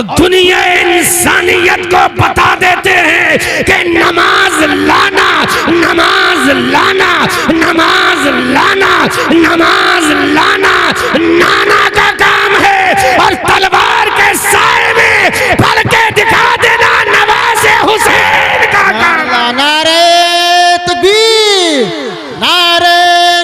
और दुनिया इंसानियत को बता देते हैं कि नमाज लाना, नमाज लाना, नमाज लाना, नमाज लाना नाना का काम है, और तलवार के साए में पढ़ के दिखा देना नवाज़े हुसैन का काम। नारे तकबीर, नारे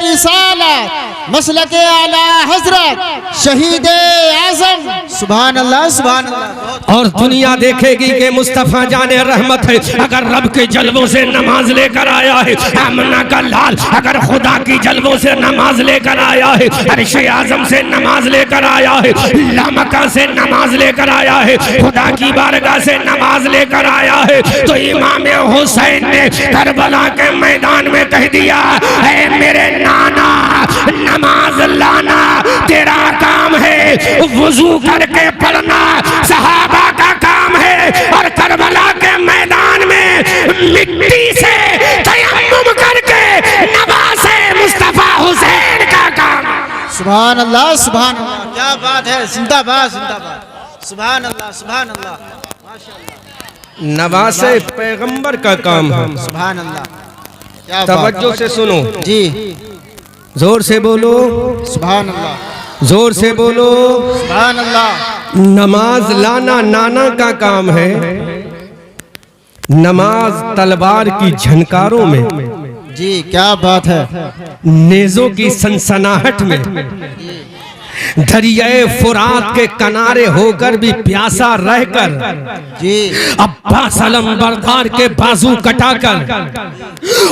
रिसालत, मसलके आला हजरत शहीद आजम, सुभान अल्लाह सुभान अल्लाह। और दुनिया देखेगी कि मुस्तफा जाने रहमत है अगर रब के जलवों से नमाज लेकर आया है, आमना का लाल अगर खुदा की जलवों से नमाज लेकर आया है, अर्श आजम से नमाज लेकर आया है, लामका से नमाज लेकर आया है, खुदा की बारगाह से नमाज लेकर आया है, तो इमाम हुसैन ने करबला के मैदान में कह दिया, ऐ मेरे नाना नमाज लाना तेरा काम है, वुजू करके पढ़ना सहाबा का काम है, और करबला के मैदान में मिट्टी से तयम्मुम करके नवाज़े मुस्तफा हुसैन का काम। सुभान अल्लाह सुभान अल्लाह, क्या बात है, जिंदाबाद जिंदाबाद, सुभान अल्लाह सुभान अल्लाह, माशाअल्लाह। नवाज़े पैगंबर का काम है, सुभान अल्लाह, क्या तवज्जो से सुनो जी, जोर से बोलो सुभान अल्लाह, जोर से बोलो सुभान अल्लाह। नमाज लाना नाना का काम है, नमाज तलवार की झनकारों में, जी क्या बात है, नेज़ों की सनसनाहट में, दरियाए फुरात के किनारे होकर भी प्यासा रहकर जी अब्बास अलंबरदार के बाजू कटाकर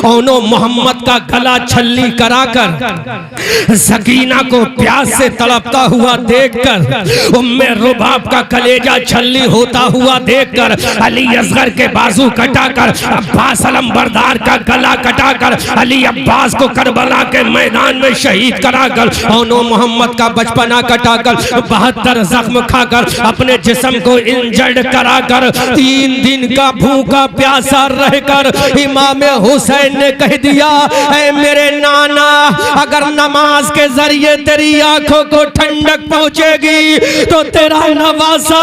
ओनो मोहम्मद का गला छल्ली कराकर सकीना को प्यास से तड़पता हुआ देखकर उम्मे रुबाब का कलेजा छल्ली होता हुआ देखकर अली असगर के बाजू कटाकर अब्बास अलंबरदार का गला कटाकर अली अब्बास को करबला के मैदान में शहीद कराकर ओनो मोहम्मद का बचपना कटाकर 72 जख्म खाकर अपने जिस्म को इंजर्ड कराकर 3 दिन का भूखा प्यासा रहकर इमाम हुसैन ने कह दिया, ऐ मेरे नाना अगर नमाज के जरिए तेरी आंखों को ठंडक पहुंचेगी तो तेरा नवासा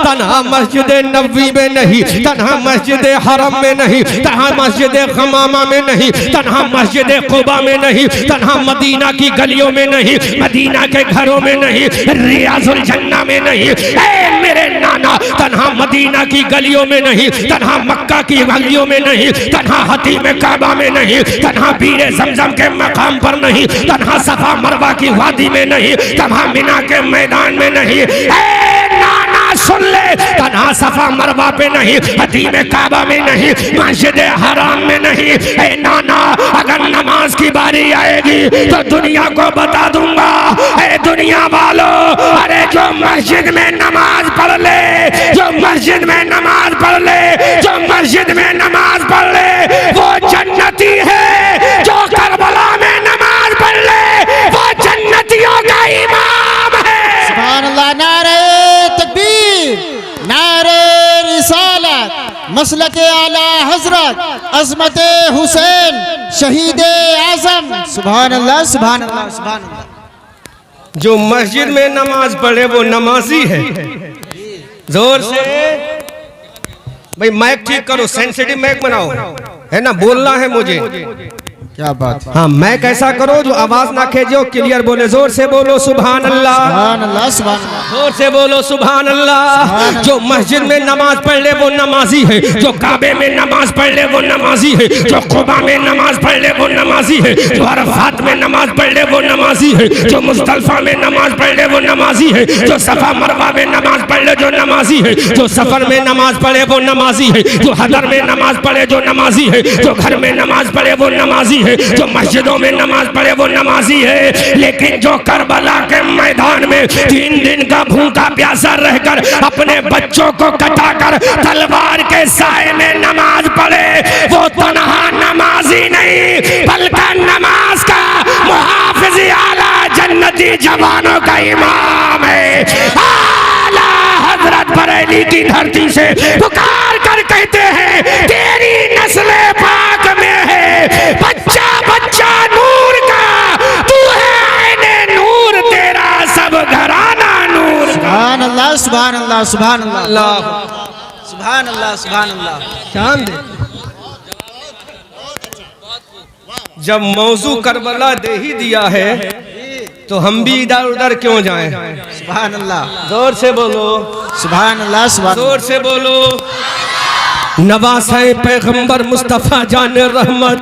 तन्हा मस्जिद नबवी में नहीं, तन्हा मस्जिद हरम में नहीं, तन्हा मस्जिद खमामा में नहीं, तन्हा मस्जिद कुबा में नहीं, तन्हा मदीना की गलियों में नहीं, मदीना के घरों में नहीं, रियाजुल जन्ना में नहीं, ऐ मेरे नाना तन्हा मदीना की गलियों में नहीं, तन्हा मक्का की गलियों में नहीं, तन्हा हतीम काबा में नहीं, तन्हा बीरे ज़मज़म के मकाम पर नहीं, तन्हा सफा मरवा की वादी में नहीं, तन्हा मिना के मैदान में नहीं, ऐ नाना सुन ले, तन्हा सफा मरवा पे नहीं, हतीम काबा में नहीं, मस्जिद हराम में नहीं, ऐ नाना अगर नमाज की बारी आएगी तो दुनिया को बता दूंगा, ऐ दुनिया वालों अरे जो मस्जिद में नमाज पढ़ ले, जो मस्जिद में नमाज पढ़ ले, जो मस्जिद में नमाज पढ़ ले वो जन्नती है, जो करबला में नमाज पढ़ ले वो जन्नतियों का इमाम है। सुभान अल्लाह, नारे तकबीर, नारे रिसालत, मसलके आला हजरत अजमत हुसैन शहीद आजम, सुभान अल्लाह सुभान अल्लाह सुभान अल्लाह। जो मस्जिद में नमाज पढ़े वो नमाजी है। जोर से भाई माइक ठीक करो, सेंसिटिव माइक बनाओ, है ना, बोलना है मुझे, क्या बात है, हाँ माइक ऐसा करो जो आवाज ना खेजो, क्लियर बोले, जोर से बोलो सुभान अल्लाह, सुभान अल्लाह सुभान अल्लाह, जोर से बोलो सुभान अल्लाह। जो मस्जिद में नमाज पढ़ ले वो नमाजी है, जो काबे में नमाज पढ़ ले वो नमाजी है, जो कुबा में नमाज पढ़ ले वो नमाजी है, जो अरफात में नमाज पढ़ ले वो नमाजी है, जो मुज़दलिफा में नमाज पढ़ ले वो नमाजी है, जो सफा मरवा में नमाज पढ़ ले जो नमाजी है, जो सफर में नमाज पढ़े वो नमाजी है, जो हदर में नमाज पढ़े जो नमाजी है, जो घर में नमाज पढ़े वो नमाजी है, जो मस्जिदों में नमाज पढ़े वो नमाजी है। लेकिन जो करबला के मैदान में 3 दिन का भूखा प्यासा रहकर अपने बच्चों को कटाकर तलवार के साए में नमाज पढ़े वो तन्हा नमाजी नहीं बल्कि नमाज का मुहाफिज आला जन्नती जवानों का इमाम है। आला हजरत बरेली की धरती से पुकार कर कहते हैं तेरी नस्ल पाक में है बच्चा बच्चा नूर का, तू है आईने नूर, तेरा सब घराना नूर। सुभान अल्लाह अल्लाह सुभान अल्लाह सुभान अल्लाह अल्लाह सुभान अल्लाह सुभान अल्लाह। चांद जब मौजू करबला दे ही दिया है तो हम भी इधर उधर क्यों जाएं? सुभान अल्लाह जोर से बोलो, सुभान अल्लाह सुभान जोर से बोलो। नवासे पैगंबर मुस्तफा जान रहमत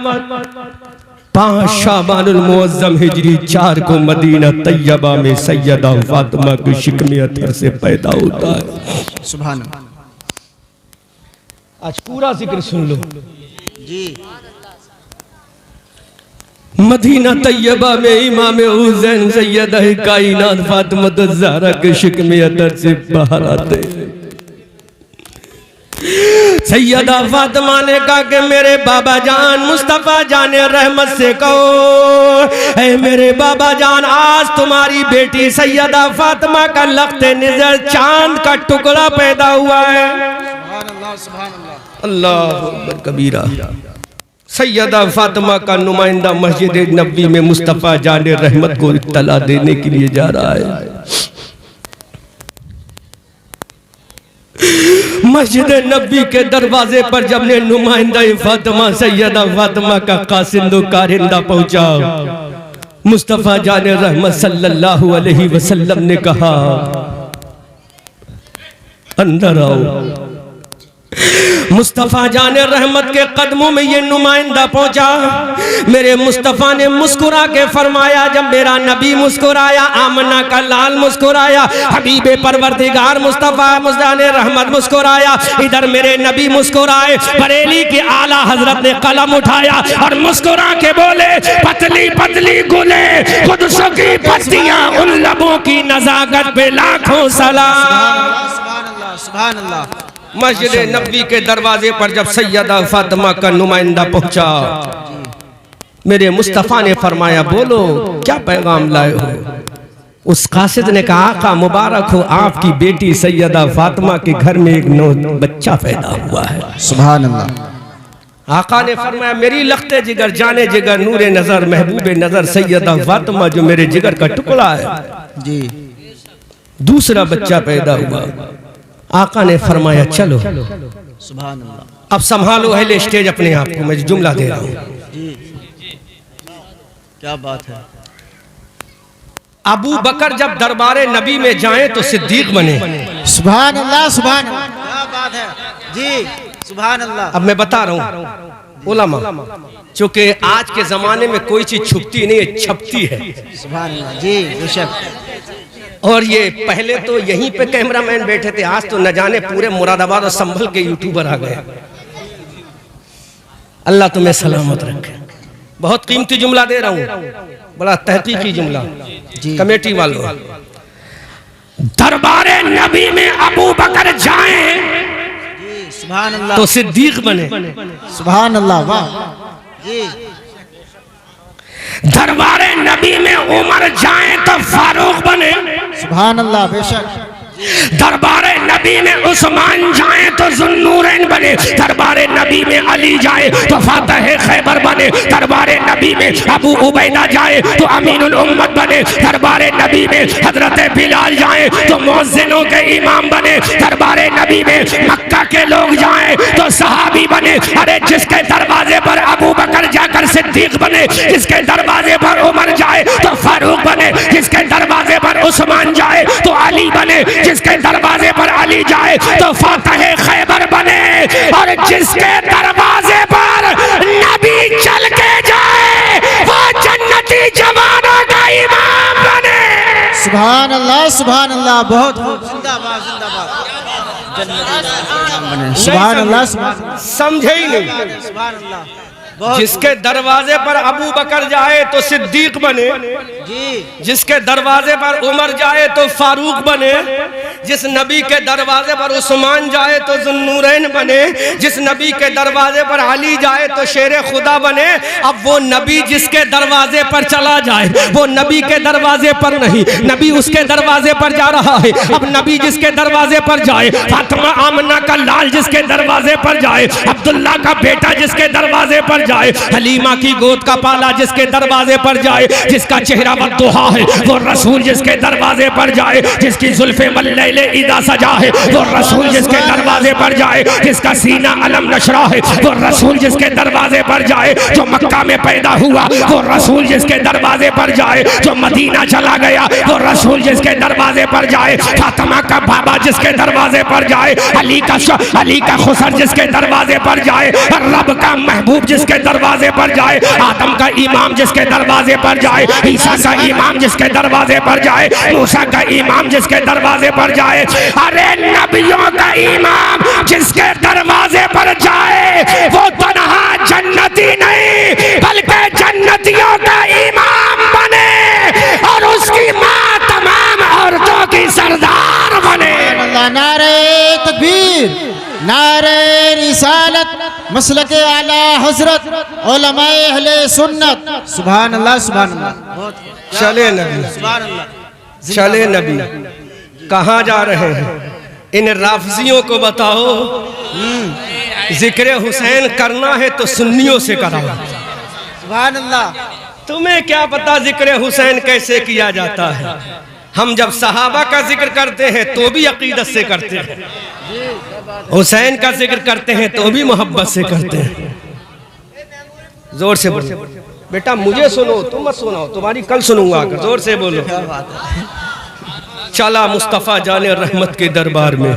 5 शाबानुल मुअज्जम हिजरी 4 को मदीना तैयबा में सैयदा फातिमा की शिकमी अतर से पैदा होता है। सुभान अल्लाह। आज पूरा जिक्र सुन लो। जी मदीना तैयबा में इमाम हुसैन सैयदा कायनात फातिमा ज़हरा के शिकमी अतर से बाहर आते हैं। सैयदा फातिमा ने कहा कि मेरे बाबा जान मुस्तफा जान रहमत से कहो, ऐ मेरे बाबा जान आज तुम्हारी बेटी सैयदा फातिमा का लख्ते निज़र चांद का टुकड़ा पैदा हुआ है। सुभान अल्लाह सुभान अल्लाह। अल्लाहु अकबर कबीरा। सैयदा फातिमा का नुमाइंदा मस्जिद नबी में मुस्तफा जान रहमत को इत्तला देने के लिए जा रहा है। मस्जिद नबी के दरवाजे पर जब ने नुमाइंदा फातिमा सैयदा फातिमा का कासिंदो कारिंदा पहुंचा, मुस्तफा जान रहमत सल्लल्लाहु अलैहि वसल्लम ने कहा अंदर आओ। मुस्तफा जान रहमत के कदमों में ये नुमाइंदा पहुंचा। मेरे मुस्तफा ने मुस्कुरा के फरमाया, जब मेरा नबी मुस्कुराया, आमना का लाल मुस्कुराया, हबीबे परवरदिगार मुस्तफा जान रहमत मुस्कुराया, इधर मेरे नबी मुस्कुराए। बरेली के आला हजरत ने कलम उठाया और मुस्कुरा के बोले, पतली पतली गुले खुदसों की पत्तियां, उन लबों की नजाकत पे लाखों सलाम। सुभान अल्लाह सुभान अल्लाह। मस्जिद नबी के दरवाजे पर जब सैयदा फातिमा का नुमाइंदा पहुंचा, मेरे मुस्तफा ने फरमाया बोलो क्या पैगाम लाए हो। उस कासिद ने कहा आका मुबारक हो, आपकी बेटी सैयदा फातिमा के घर में एक बच्चा पैदा हुआ है। सुभान अल्लाह। आका ने फरमाया मेरी लख्ते जिगर जाने जिगर नूरे नजर महबूबे नजर सैयदा फातिमा जो मेरे जिगर का टुकड़ा है जी, दूसरा बच्चा पैदा हुआ। आका ने फरमाया चलो सुभान अल्लाह। अब संभालो अहले स्टेज अपने आप को, मैं जुमला दे रहा हूँ। जी क्या बात है। अबू बकर जब दरबारे नबी में जाएं तो सिद्दीक बने। सुभान अल्लाह सुभान अल्लाह। क्या बात है जी, सुभान अल्लाह। अब मैं बता रहा हूँ उलमा, चूंकि आज के जमाने में कोई चीज छुपती नहीं है, छपती है। सुभान अल्लाह जी बेशक। और ये पहले तो यहीं पे कैमरामैन बैठे थे, आज तो न जाने पूरे मुरादाबाद और संभल के यूट्यूबर आ गए। अल्लाह तुम्हें सलामत रखे। बहुत कीमती जुमला दे रहा हूँ, बड़ा तहकीकी जुमला। कमेटी वालों, दरबारे नबी में अबू बकर जाएं सुभान अल्लाह तो सिद्दीक बने। सुभान अल्लाह वाह जी। दरबारे नबी में उमर जाएं तो फारूक बने। सुभान अल्लाह बेशक। दरबारे नबी में उस्मान जाएं तो जुन्नूरैन बने। दरबारे नबी में अली जाए तो फातह खैबर बने। दरबारे नबी में अबू उबैदा जाए तो अमीनुल उम्मत बने। दरबारे नबी में हजरत बिलाल जाए तो मुअज्जिनों के इमाम बने। दरबारे नबी में मक्का के लोग जाएं तो सहाबी बने। अरे जिसके दरवाजे पर अबू बकर जाकर सिद्दीक बने, जिसके दरवाजे पर उमर जाए तो फारूक बने, जिसके दरवाजे पर उस्मान जाए तो अली बने, जिसके दरवाजे पर अली जाए तो फातह खैबर बने, और जिसके दरवाजे पर नबी चल के जाए वो जन्नती जवानों का इमाम बने। सुभान अल्लाह सुभान अल्लाह। बहुत जिंदाबाद जिंदाबाद। सुभान अल्लाह सुभान। समझे ही नहीं। सुभान अल्लाह। जिसके दरवाजे पर अबू बकर जाए तो सिद्दीक बने जी, जिसके दरवाजे पर उमर जाए तो फारूक बने, जिस नबी के दरवाजे पर उस्मान जाए तो जुन्नूरैन बने, जिस नबी के दरवाजे पर अली जाए तो शेर खुदा बने। अब वो नबी जिसके दरवाजे पर चला जाए वो नबी के दरवाजे पर नहीं, नबी उसके दरवाजे पर जा रहा है। अब नबी जिसके दरवाजे पर जाए, फातिमा आमना का लाल जिसके दरवाजे पर जाए, अब्दुल्ला का बेटा जिसके दरवाजे पर जाए, हलीमा की गोद का पाला जिसके दरवाजे पर जाए, जिसका चेहरा बद्दुहा है वो रसूल जिसके दरवाजे पर जाए, जिसकी जुल्फे वल्लैले इदा सजा है वो रसूल जिसके दरवाजे पर जाए, जिसका सीना अलम नशरा है वो रसूल जिसके दरवाजे पर जाए, जो मक्का में पैदा हुआ वो रसूल जिसके दरवाजे पर जाए, जो मदीना चला गया वो रसूल जिसके दरवाजे पर जाए, फातिमा का बाबा जिसके दरवाजे पर जाए, अली का खुसर जिसके दरवाजे पर जाए, रब का महबूब जिसके दरवाजे पर जाए, आदम का इमाम जिसके दरवाजे पर जाए, ईसा का इमाम जिसके दरवाजे पर जाए, मूसा का इमाम जिसके दरवाजे पर जाए, अरे नबियों का इमाम जिसके दरवाजे पर जाए वो तन्हा जन्नती नहीं बल्कि जन्नतियों का इमाम बने और उसकी माँ तमाम औरतों की सरदार बने। नारे तकबीर, नारे रिसालत, मसलक आला हजरत, उलमाए अहले सुन्नत। सुभान अल्लाह, सुभान अल्लाह। चले नबी, सुभान अल्लाह। चले नबी, कहाँ जा रहे हैं? इन राफजियों को बताओ जिक्र हुसैन करना है तो सुन्नियों से कराओ। सुभान अल्लाह। तुम्हें क्या पता जिक्र हुसैन कैसे किया जाता है? हम जब सहाबा का जिक्र करते हैं तो भी अकीदत से करते हैं, हुसैन का जिक्र करते हैं तो भी मोहब्बत से करते हैं। जोर से बोलो बेटा, मुझे सुनो, तुम मत सुनाओ, तुम्हारी कल सुनूंगा। जोर से बोलो। चला मुस्तफ़ा जाने रहमत के दरबार में,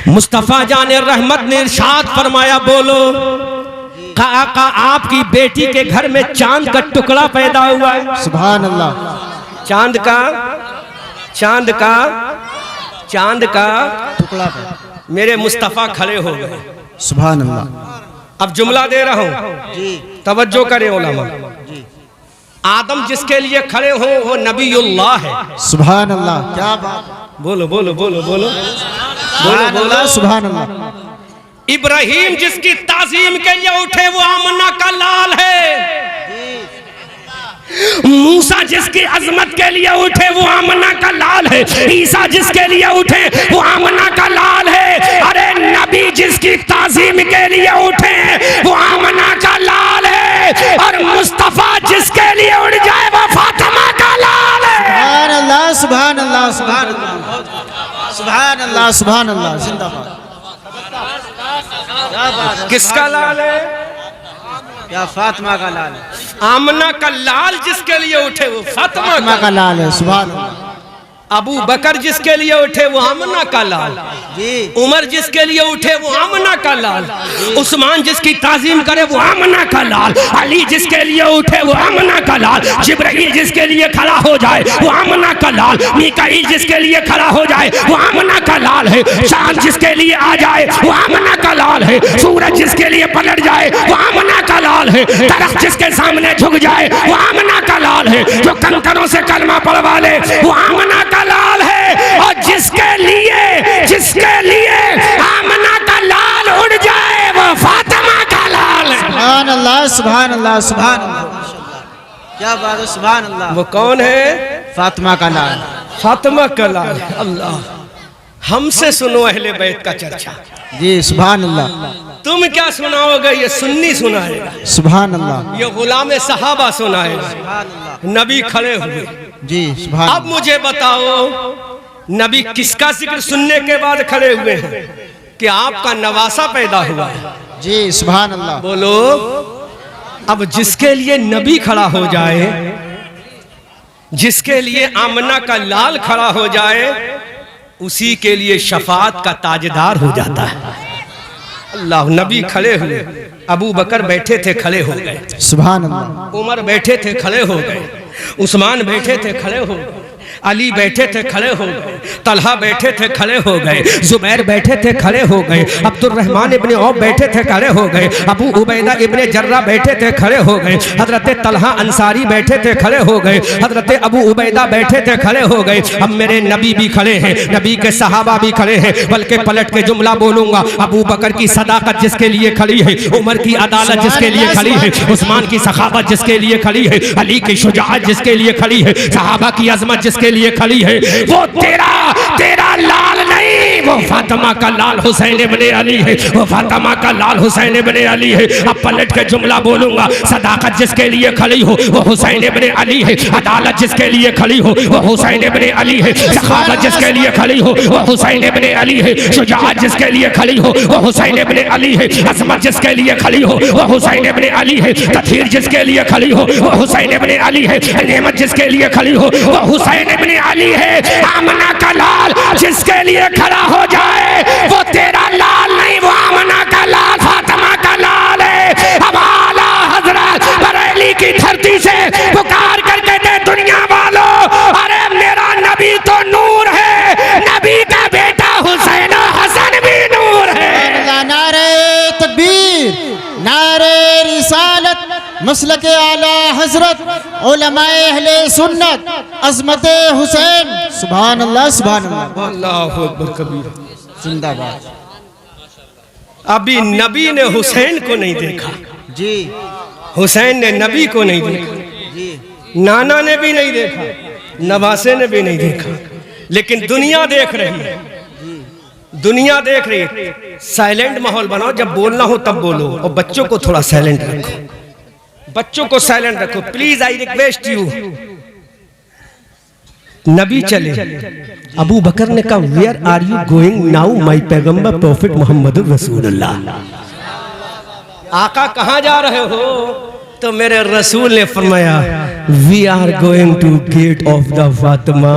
मुस्तफ़ा जाने रहमत ने इरशाद फरमाया, बोलो आका आपकी बेटी के घर में चांद का टुकड़ा पैदा हुआ है। सुभान अल्लाह। चांद का टुकड़ा मेरे मुस्तफ़ा खड़े हो गए। सुभान अल्लाह। अब जुमला दे रहा हूँ, तवज्जो करें उलमा। आदम जिसके लिए खड़े हो वो नबीउल्लाह है। सुभान अल्लाह, क्या बात। बोलो बोलो बोलो बोलो सुभान अल्लाह, सुभान अल्लाह। इब्राहिम जिसकी ताजीम के लिए उठे वो आमना का लाल है। मूसा जिसकी अजमत के लिए उठे वो आमना का लाल है। ईसा जिसके लिए उठे वो आमना का लाल है। अरे नबी जिसकी ताजीम के लिए उठे वो आमना का लाल है, और मुस्तफा जिसके लिए उड़ जाए वो फातिमा का लाल है। सुभान अल्लाह, सुभान अल्लाह, सुभान अल्लाह, सुभान अल्लाह, सुभान अल्लाह। जिंदाबाद। किसका लाल है? क्या फातिमा का लाल है। आमना का लाल जिसके लिए उठे वो फातिमा का लाल है। सुभान अल्लाह। अबू बकर जिसके लिए उठे वो आमना का लाल, उमर जिसके लिए उठे वो आमना का लाल, उस्मान जिसकी ताजीम करे वो आमना का लाल, अली जिसके लिए उठे वो आमना का लाल, जिब्राइल जिसके लिए खड़ा हो जाए वो आमना का लाल, मीकाईल जिसके लिए खड़ा हो जाए वो आमना का लाल है, चांद जिसके लिए आ जाए वो आमना का लाल है, सूरज जिसके लिए पलट जाए वो आमना का लाल है, दरख्त जिसके सामने झुक जाए वो आमना का लाल है, जो कंकरों से कलमा पढ़वा ले वो आमना का लाल है, और जिसके लिए आमना का लाल उड़ जाए वो फातिमा का लाल है। सुभान अल्लाह, सुभान अल्लाह, सुभान अल्लाह। क्या बात है। सुभान अल्लाह। वो कौन है? फातिमा का लाल। फातिमा का लाल। अल्लाह, हमसे सुनो अहले बैत का चर्चा। जी सुभान अल्लाह। तुम क्या सुनाओगे? ये सुन्नी सुनाएगा। सुभान अल्लाह। ये गुलाम सहाबा सुनाएगा। नबी खड़े हुए। जी सुभान। अब मुझे बताओ नबी किसका जिक्र सुनने के बाद खड़े हुए हैं कि आपका नवासा पैदा हुआ है? जी सुभान अल्लाह। बोलो। अब जिसके लिए नबी खड़ा हो जाए, जिसके लिए आमना का लाल खड़ा हो जाए, उसी के लिए शफात का ताजदार हो जाता है। अल्लाह। नबी खड़े हुए, अबू बकर बैठे थे, खड़े हो गए। सुभान अल्लाह। उमर बैठे थे, खड़े हो गए। उस्मान बैठे थे, खड़े हो गए। अली बैठे थे, खड़े हो गए। तलहा बैठे थे, खड़े हो गए। जुबैर बैठे थे, खड़े हो गए। अब्दुर्रहमान इब्ने औफ बैठे थे, खड़े हो गए। अबू उबैदा इब्ने जर्रा बैठे थे, खड़े हो गए। हजरत तलहा अंसारी बैठे थे, खड़े हो गए। हजरत अबू उबैदा बैठे थे, खड़े हो गए। अब मेरे नबी भी खड़े हैं, नबी के सहाबा भी खड़े हैं, बल्कि पलट के जुमला बोलूंगा। अबू बकर की सदाकत जिसके लिए खड़ी है, उमर की अदालत जिसके लिए खड़ी है, उस्मान की सखावत जिसके लिए खड़ी है, अली की शुजाअत जिसके लिए खड़ी है, सहाबा की अजमत जिसके लिए खड़ी है, वो तेरा लाल नहीं, वो फातिमा का लाल हुसैन इब्ने अली है, वो फातिमा का लाल हुसैन इब्ने अली है। अब पलट के जुमला बोलूंगा, सदाकत जिसके लिए खड़ी हो वो हुसैन इब्ने अली है, अदालत जिसके लिए खड़ी हो वो हुसैन इब्ने अली है, सखावत जिसके लिए खड़ी हो वो हुसैन इब्ने अली है, शुजाअत जिसके लिए खड़ी हो वो हुसैन इब्ने अली है, अज़मत जिसके लिए खड़ी हो वो हुसैन इब्ने अली है, तदहीर जिसके लिए खड़ी हो वो हुसैन इब्ने अली है, नेमत जिसके लिए खड़ी हो वो हुसैन इब्ने अली है। आमना का लाल जिसके लिए खड़ा हो जाए वो तेरा लाल नहीं, वो आमना का लाल फातिमा का लाल है। अब आला हजरत बरेली की धरती से पुकार करके दे दुनिया वालों, अरे मेरा नबी तो नूर है, नबी का बेटा हुसैन हसन भी नूर है। नारे तकबीर, नारे रिसालत, मसलके आला हजरत, उलमाए अहले सुन्नत, अज़मत हुसैन। सुभान अल्लाह, सुभान अल्लाह, अल्लाहु अकबर कबीर। जिंदाबाद। अभी नबी ने हुसैन को नहीं देखा, जी हुसैन ने नबी को नहीं देखा, जी, नाना ने भी नहीं देखा, नवासे ने भी नहीं देखा, लेकिन दुनिया देख रही है, दुनिया देख रही है। साइलेंट माहौल बनाओ, जब बोलना हो तब बोलो, और बच्चों को थोड़ा साइलेंट रखो, बच्चों को साइलेंट रखो प्लीज, आई रिक्वेस्ट यू। नबी चले, अबू बकर ने कहा where are you going now my पैगंबर प्रॉफिट मोहम्मद रसूलुल्लाह, आका कहाँ जा रहे हो? तो मेरे रसूल ने फरमाया we are going to gate of the Fatima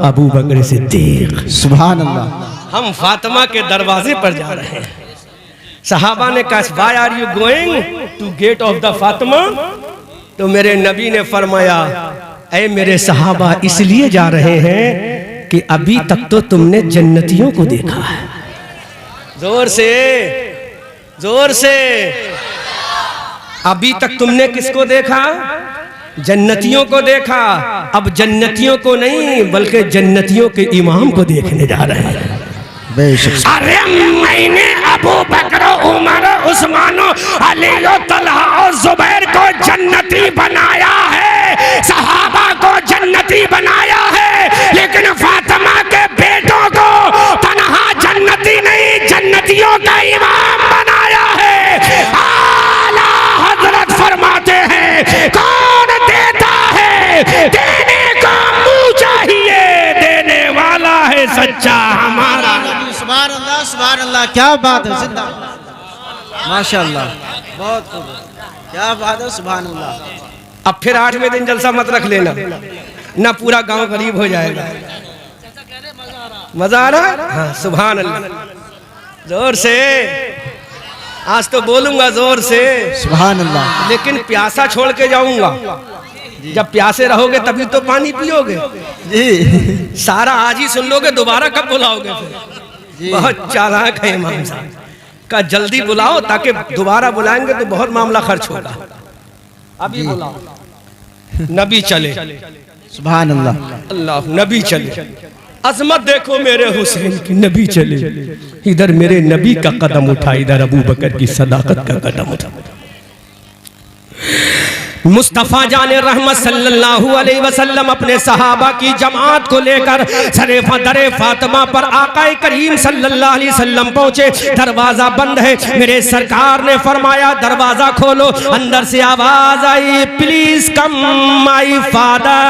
Abu Bakr Siddiq. सुभान अल्लाह। हम फातिमा के दरवाजे पर जा रहे हैं। सहाबा ने कहा why are you going to gate of the Fatima? तो मेरे नबी ने फरमाया ऐ मेरे सहाबा इसलिए जा रहे हैं कि अभी तक तो तुमने जन्नतियों को देखा है। जोर से, जोर से, अभी तक तुमने किसको देखा? जन्नतियों को देखा। अब जन्नतियों को नहीं बल्कि जन्नतियों के इमाम को देखने जा रहे हैं। अरे मैंने अबू बकर, उमर, उस्मान, अली, तलहा और जुबैर को जन्नती बनाया है, सहाबा को जन्नती बनाया है, लेकिन फातिमा के बेटों को तन्हा जन्नती नहीं जन्नतियों का इमाम बनाया है। आला हजरत फरमाते हैं कौन देता है, देने का मुंह चाहिए, देने वाला है सच्चा हमारा। सुभान अल्लाह, सुभान अल्लाह, क्या बात है, जिंदा माशाअल्लाह, बहुत खूब, क्या बात है, सुभान अल्लाह। अब फिर 8वें दिन जलसा मत रख लेना, ना पूरा गांव गरीब हो जाएगा। मजा आ रहा? हाँ सुभान अल्लाह, जोर से, आज तो बोलूंगा जोर से सुभान अल्लाह। लेकिन प्यासा छोड़ के जाऊंगा, जब प्यासे रहोगे तभी तो पानी पियोगे जी, सारा आज ही सुन लोगे, दोबारा कब बुलाओगे फिर? बहुत चालाक है इमाम साहब का, जल्दी बुलाओ ताकि दोबारा बुलाएंगे तो बहुत मामला खर्च होगा। अभी बुलाओ। नबी चले, सुभान अल्लाह, अल्लाह, नबी चले, अजमत देखो मेरे हुसैन की, नबी चले, इधर मेरे नबी का कदम उठा, इधर अबू बकर की सदाकत का कदम उठा। मुस्तफ़ा जाने रहमत सल्लल्लाहु अलैहि वसल्लम अपने सहाबा की जमात को लेकर शरीफा दरे फातिमा पर आकाए करीम सल्लल्लाहु अलैहि वसल्लम पहुंचे। दरवाजा बंद है, मेरे सरकार ने फरमाया दरवाजा खोलो। अंदर से आवाज आई please come my father,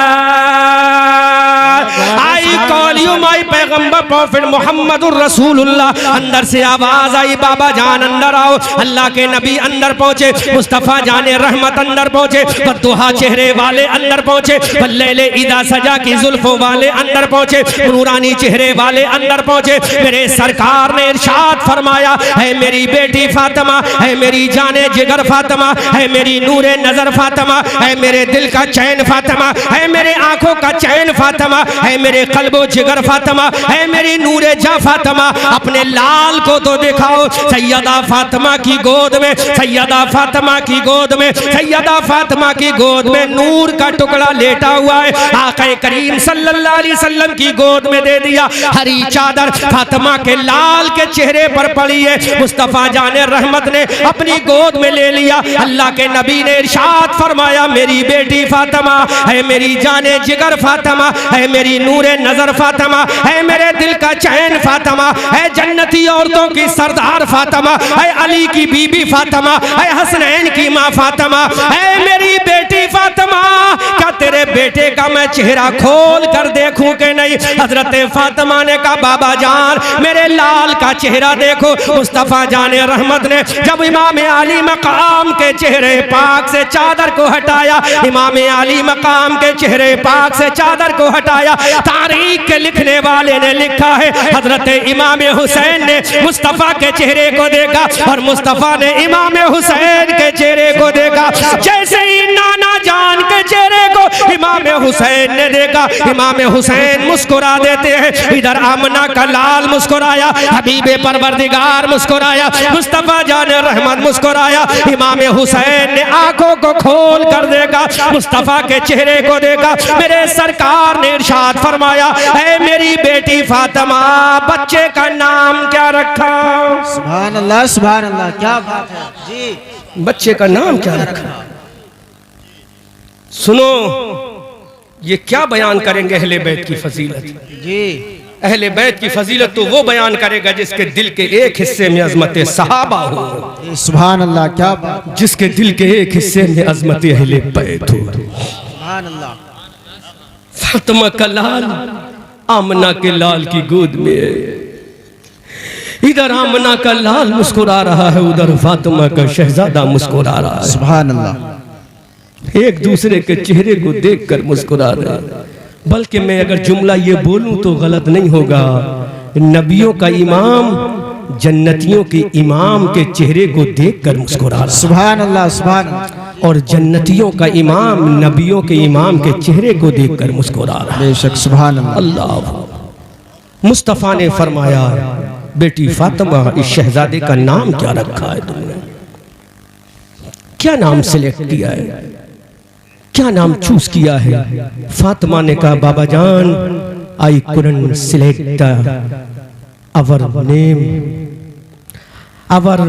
I call you my पैगंबर प्रॉफिट मोहम्मदुर रसूलुल्लाह। अंदर से आवाज आई बाबा जान अंदर आओ। अल्लाह के नबी अंदर पहुंचे, मुस्तफ़ा जाने रहमत अंदर पहुंचे, बददुहा चेहरे वाले अंदर पहुंचे, बल्लेले इदा सजा की जुल्फों वाले अंदर पहुंचे, नूरानी चेहरे वाले अंदर पहुंचे। मेरे सरकार ने इरशाद फरमाया है मेरी बेटी फातिमा, है मेरी जाने जिगर फातिमा, है मेरी नूरे नजर फातिमा, है मेरे दिल का चैन फातिमा, है मेरे आंखों का चैन फातिमा, है मेरे कल्बो जिगर फातिमा, है मेरी नूरे जा फातिमा। अपने लाल को तो दिखाओ। सैयदा फातिमा की गोद में, सैयदा फातिमा की गोद में, सैयदा फातिमा की गोद में नूर का टुकड़ा लेटा हुआ है। आका करीम सल्लल्लाहु अलैहि वसल्लम की गोद में दे दिया। हरी चादर फातिमा के लाल के चेहरे पर पड़ी है। मुस्तफ़ा जाने रहमत ने अपनी गोद में ले लिया। अल्लाह के नबी ने इरशाद फरमाया मेरी बेटी फातिमा है, मेरी जाने जिगर फातिमा है, मेरी मेरी नूरे नजर फातिमा, है मेरे दिल का चैन फातिमा, है जन्नती औरतों की सरदार फातिमा, है अली की बीबी फातिमा, है हसनैन की माँ फातिमा, है मेरी बेटी फातिमा। क्या तेरे बेटे का मैं चेहरा खोल कर देखूं कि नहीं? हजरत फातिमा ने कहा बाबा जान मेरे लाल का चेहरा देखो। मुस्तफा जाने रहमत ने जब इमाम अली मकाम के चेहरे पाक से चादर को हटाया, इमाम अली मकाम के चेहरे पाक से चादर को हटाया, तारीख के लिखने वाले ने लिखा है हजरत इमाम हुसैन ने मुस्तफा के चेहरे को देखा और मुस्तफा ने इमाम हुसैन के चेहरे को देखा। जैसे ही नाना जान के चेहरे को इमाम हुसैन ने देखा, इमाम हुसैन मुस्कुरा देते हैं। इधर आमना का लाल मुस्कुराया, हबीबे परवरदिगार मुस्कुराया, मुस्तफा जान रहमत मुस्कुराया। इमाम हुसैन ने आंखों को खोल कर देखा, मुस्तफा के चेहरे को देखा। मेरे सरकार ने इरशाद फरमाया, ऐ मेरी बेटी फातिमा बच्चे का नाम क्या रखा? सुभान अल्लाह, सुभान अल्लाह, क्या बात है जी। बच्चे का नाम क्या रखा? सुनो, ये क्या बयान करेंगे अहले बैत की फजीलत जी। अहले बैत की फजीलत तो वो बयान करेगा जिसके दिल के एक हिस्से में अजमत सहाबा हो। सुभान अल्लाह, क्या बात, जिसके दिल के एक हिस्से में अजमत अहले बैत हो। सुभान अल्लाह। फातिमा का लाल आमना के लाल की गोद में, इधर आमना का लाल मुस्कुरा रहा है, उधर फातिमा का शहजादा मुस्कुरा रहा है। सुभान अल्लाह। एक दूसरे के चेहरे को देखकर मुस्कुरा रहे हैं। बल्कि मैं अगर जुमला ये बोलूं तो गलत नहीं होगा, नबियों का इमाम जन्नतियों के इमाम के चेहरे को देखकर मुस्कुरा रहा है। सुभान अल्लाह, सुभान अल्लाह। और जन्नतियों का इमाम नबियों के इमाम के चेहरे को देखकर मुस्कुरा रहा है। बेशक, सुभान अल्लाह। अल्लाह। मुस्तफा ने फरमाया, बेटी फातिमा इस शहजादे का नाम क्या रखा है तुमने? क्या नाम सिलेक्ट किया है, क्या नाम चूज किया है? फातिमा ने कहा बाबा जान I couldn't select our name, our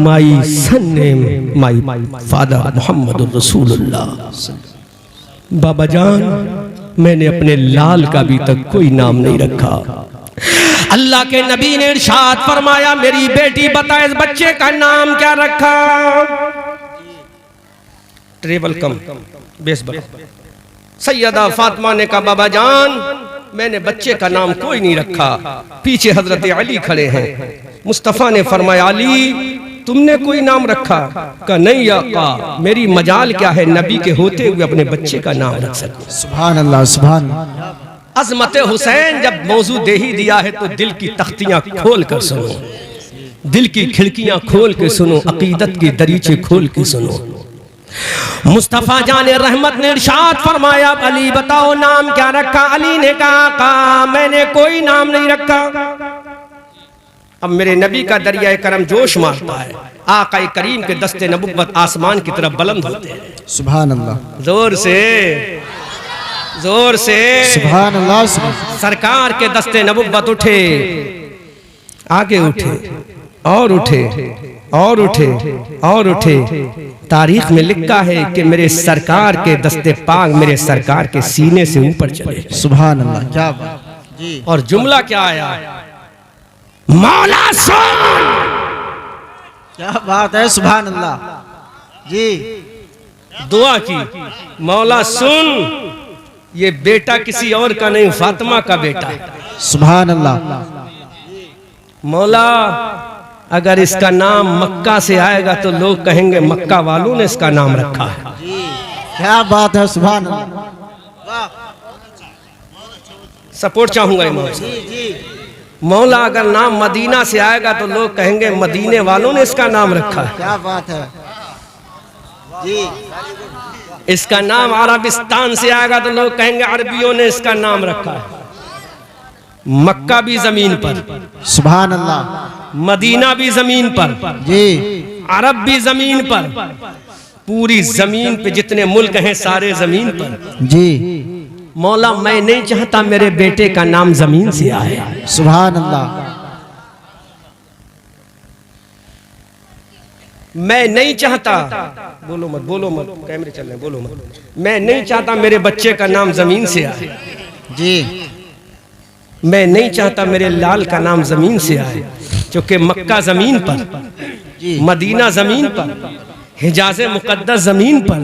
my son name, my father Muhammad रसूलुल्लाह। बाबा जान मैंने अपने लाल का अभी तक कोई नाम नहीं रखा। अल्लाह के नबी ने इरशाद फरमाया, मेरी बेटी बता इस बच्चे का नाम क्या रखा? ट्रेवल कम बेसबर। सैयदा फातिमा ने कहा बाबा जान मैंने बच्चे का नाम कोई नहीं रखा। पीछे हजरत अली खड़े हैं। मुस्तफा ने फरमाया अली तुमने कोई नाम रखा? कहा नहीं आका, मेरी मजाल क्या है नबी के होते हुए अपने बच्चे का नाम रख सकूं। सुभान अल्लाह, सुभान अल्लाह। अजमत हुसैन जब मौजू दे ही दिया है तो दिल की तख्तियां खोल कर सुनो, दिल की खिड़कियां खोल के सुनो, अकीदत की दरीचे खोल के सुनो। मुस्तफा जाने रहमत ने इरशाद फरमाया, अली बताओ नाम क्या रखा? अली ने कहा मैंने कोई नाम नहीं रखा। अब मेरे नबी का दरिया करम जोश मारता है, आका करीम के दस्ते नबुव्वत आसमान की तरफ बुलंद होते हैं। सुभान अल्लाह, जोर से जोर से सुभान अल्लाह, सुभान। सरकार के दस्ते नबुव्वत उठे, आगे उठे और उठे और उठे और उठे। तारीख में लिखा है कि मेरे सरकार के दस्ते पाक मेरे सरकार के सीने से ऊपर चले। सुभान अल्लाह, क्या बात जी। और जुमला क्या आया? मौला सुन। क्या बात है, सुभान अल्लाह जी। दुआ की, मौला सुन, ये बेटा किसी और का नहीं फातिमा का बेटा है। सुभान अल्लाह। मौला अगर इसका नाम मक्का से आएगा तो लोग कहेंगे मक्का वालों ने इसका नाम रखा है। क्या बात है, सुभान अल्लाह। सपोर्ट चाहूंगा इमाम साहब। मौला अगर नाम मदीना से आएगा तो लोग कहेंगे मदीने वालों ने इसका नाम रखा है। क्या बात है जी। इसका नाम अरबिस्तान से आएगा तो लोग कहेंगे अरबियों ने इसका नाम रखा है। मक्का भी जमीन पर, सुभान अल्लाह। मदीना भी जमीन पर जी, अरब भी जमीन पर, पूरी जमीन पे जितने मुल्क हैं सारे जमीन पर जी। मौला मैं नहीं चाहता मेरे बेटे का नाम जमीन से आए। सुभान अल्लाह। मैं नहीं चाहता, बोलो मत कैमरे चल रहे, बोलो मत। मैं नहीं चाहता मेरे बच्चे का नाम जमीन से आए। जी मैं नहीं चाहता मेरे लाल का नाम जमीन से आए, क्योंकि मक्का जमीन पर, जी मदीना जमीन पर, हिजाज मुकद्दस जमीन पर।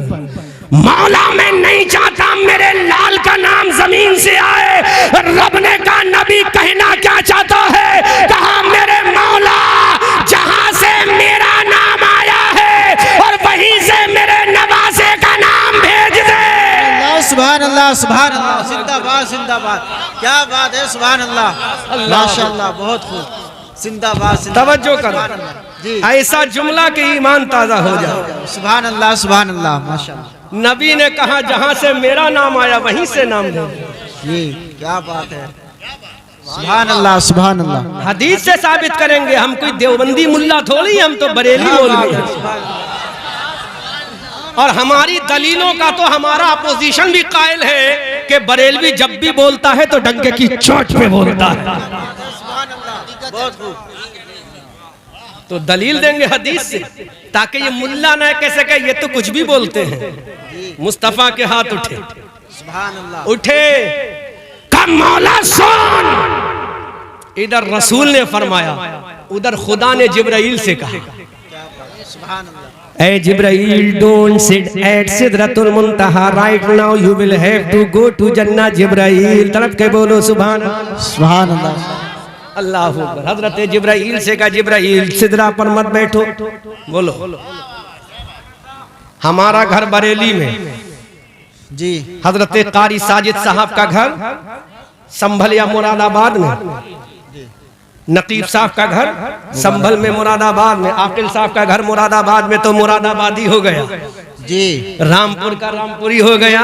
मौला मैं नहीं चाहता मेरे लाल का नाम जमीन से आए। रब ने कहा नबी कहना क्या चाहता है? कहा मेरे मौला जहां से मेरा नाम आया है और वहीं से मेरे नवासे का नाम भेज दे। सुभान अल्लाह, सुभान अल्लाह, जिंदाबाद जिंदाबाद, क्या बात है, सुभान अल्लाह, माशाअल्लाह, बहुत खूब, जिंदाबाद जिंदाबाद। तवज्जो करो, जी ऐसा जुमला के ईमान ताजा हो जाए। सुभान अल्लाह, सुभान अल्लाह, माशाअल्लाह। नबी ने कहा जहां से मेरा नाम आया वहीं से नाम दे। जी क्या बात है, सुभान अल्लाह, सुभान अल्लाह। हदीस से साबित करेंगे, हम कोई देवबंदी मुल्ला थोड़ी, हम तो बरेली मौलवी हैं। और हमारी दलीलों का तो हमारा अपोजिशन भी कायल है कि बरेलवी जब भी बोलता है तो डंके की चोट पे बोलता है। बहुत खूब। तो दलील देंगे हदीस से, ताकि ये मुल्ला न कह सके ये तो कुछ भी बोलते हैं। मुस्तफा के हाथ उठे, सुभान अल्लाह, उठे, कम मौला सुन। इधर रसूल ने फरमाया, उधर खुदा ने जिब्राइल से कहा, सुभान अल्लाह, Hey Jibreel, don't sit at Sidratul Muntaha right now. You will have to go to Jannah. Jibreel, तरफ के बोलो सुभान सुभान अल्लाह, अल्लाह अकबर। हजरत जिब्राइल से कहा, जिब्राइल सिदरा पर मत बैठो। बोलो, हमारा घर बरेली में, जी हजरत कारी साजिद साहब का घर संभल या मुरादाबाद में, नकीब साहब का घर संभल में मुरादाबाद में, आकिल साहब का घर मुरादाबाद में, तो मुरादाबादी हो गया। जी रामपुर का रामपुरी हो गया।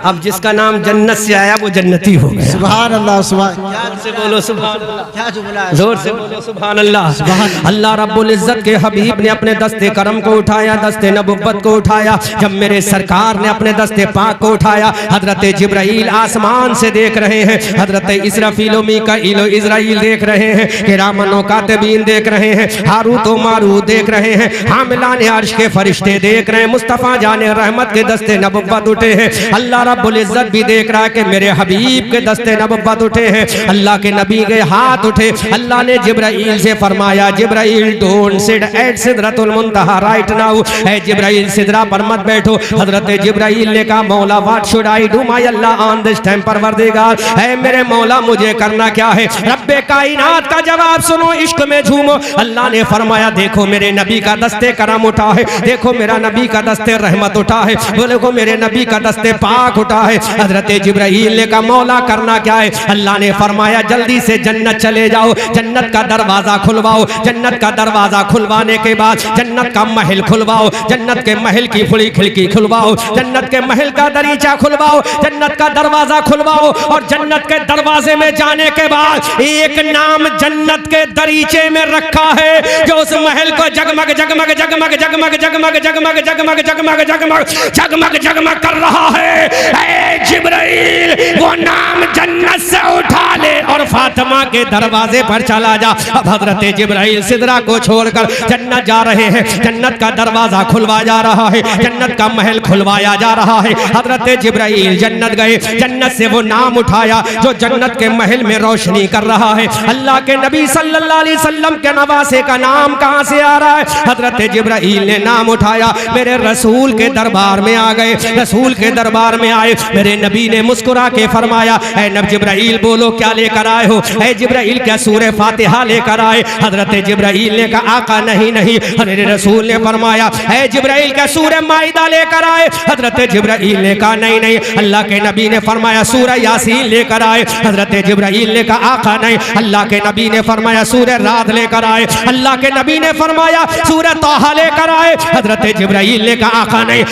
अब जिसका नाम जन्नत से आया वो जन्नती हो गया। सुभान अल्लाह, सुभान, जोर से बोलो सुभान अल्लाह, क्या जुमला है, जोर से बोलो सुभान अल्लाह। अल्लाह रब्बुल इज्जत के हबीब ने अपने दस्ते करम को उठाया, दस्ते नबुव्वत को उठाया। जब मेरे सरकार ने अपने दस्ते पाक को उठाया, हजरत जिब्राइल आसमान से देख रहे हैं, हजरत इसराफील मीकाईल इजराइल देख रहे हैं, किरामन कातिबीन देख रहे हैं, हारूत व मारूत देख रहे हैं, हामिलान अर्श के फरिश्ते देख रहे हैं, मुस्तफा जाने रहमत के दस्ते नबुव्वत उठे हैं। अल्लाह रब्बुल इज्जत भी देख रहा है कि मेरे हबीब के दस्ते नबुव्वत उठे हैं, अल्लाह के नबी के हाथ उठे। अल्लाह ने जिब्राइल से फरमाया, जिब्राइल डोंट सिट एट सिदरतुल मुंतहा राइट नाउ। ए जिब्राइल सिदरा पर मत बैठो। हजरत जिब्राइल ने कहा, मौला what should I do my Allah on this time परवरदिगार। ए मेरे मौला मुझे करना क्या है? रब्बे कायनात का जवाब सुनो, इश्क में झूमो। अल्लाह ने फरमाया, देखो मेरे नबी का दस्ते करम उठा है, देखो मेरा नबी का दस्ते रहमत उठा है, बोले को मेरे नबी का दस्ते पाक उठा है। हजरत जिब्राइल ने कहा, मौला करना क्या है? अल्लाह ने फरमाया, जल्दी से जन्नत चले जाओ, जन्नत का दरवाजा खुलवाओ। जन्नत का दरवाजा खुलवाने के बाद जन्नत का महल खुलवाओ, जन्नत के महल की खुली खिड़की खुलवाओ, जन्नत के महल का दरीचा खुलवाओ, जन्नत का दरवाजा खुलवाओ। और जन्नत के दरवाजे में जाने के बाद एक नाम जन्नत के दरीचे में रखा है, जो उस महल को जगमग जगमग जगमग जगमग जगमग जगमग जगमग जगमग जगमग जगमग जगमग कर रहा है। ऐ जिब्राइल, वो नाम जन्नत से उठा ले और फातिमा के दरवाजे पर चला जा। अब हजरत जिब्राइल सिदरा को छोड़कर जन्नत जा रहे हैं, जन्नत का दरवाजा खुलवाया जा रहा है, जन्नत का महल खुलवाया जा रहा है। हजरत जिब्राइल जन्नत गए, जन्नत से वो नाम उठाया जो जन्नत के महल में रोशनी कर रहा है। अल्लाह के नबी सल्लल्लाहु अलैहि वसल्लम के नवासे का नाम कहां से आ रहा है? हजरत जिब्राइल ने नाम उठाया, मेरे रसूल के दरबार में आ गए। रसूल के दरबार में आए, मेरे नबी ने मुस्कुरा के फरमाया, ऐ नबी जिब्राइल बोलो क्या लेकर आए हो? ऐ जिब्राइल क्या सूरह फातिहा लेकर आए? हजरत जिब्राइल ने कहा, आका नहीं नहीं। मेरे रसूल ने फरमाया, ऐ जिब्राइल क्या सूरह माइदा लेकर आए? हजरत जिब्राइल ने कहा, नहीं नहीं। अल्लाह के नबी ने फरमाया, सूरह यासीन लेकर आए। हजरत जिब्राइल ने कहा, आका नहीं। अल्लाह के नबी ने फरमाया, सूरह राद लेकर आए। अल्लाह के नबी ने फरमाया, सूरह तोहा लेकर आए। हजरत जिब्राइल ने कहा, आका नहीं।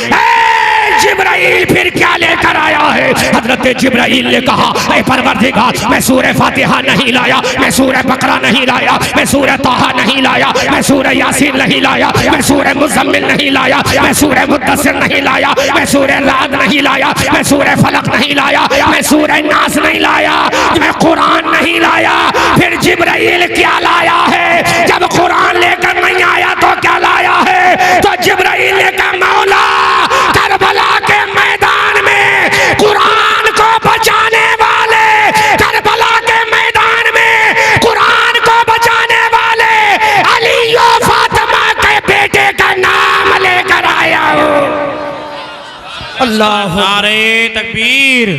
जिब्राइल फिर क्या लेकर आया है? हजरत जिब्राइल ने कहा, ऐ परवरदिगार, मैं सूरह फातिहा नहीं लाया, मैं सूरह बकरा नहीं लाया, मैं सूरह तोहा नहीं लाया, मैं सूरह यासीन नहीं लाया, मैं सूरह मुज़म्मिल नहीं लाया, मैं सूरह मुद्दस्सिर नहीं लाया, मैं सूरह राद नहीं लाया, मैं सूरह फलक नहीं लाया, मैं सूरह नास नहीं लाया, मैं कुरान नहीं लाया। फिर जिब्राइल क्या लाया है? जब कुरान लेकर नहीं आया तो क्या लाया है? तो जिब्राइल ने कहा, मौला करबला के मैदान में कुरान को बचाने वाले अल्लाह नारे तकबीर,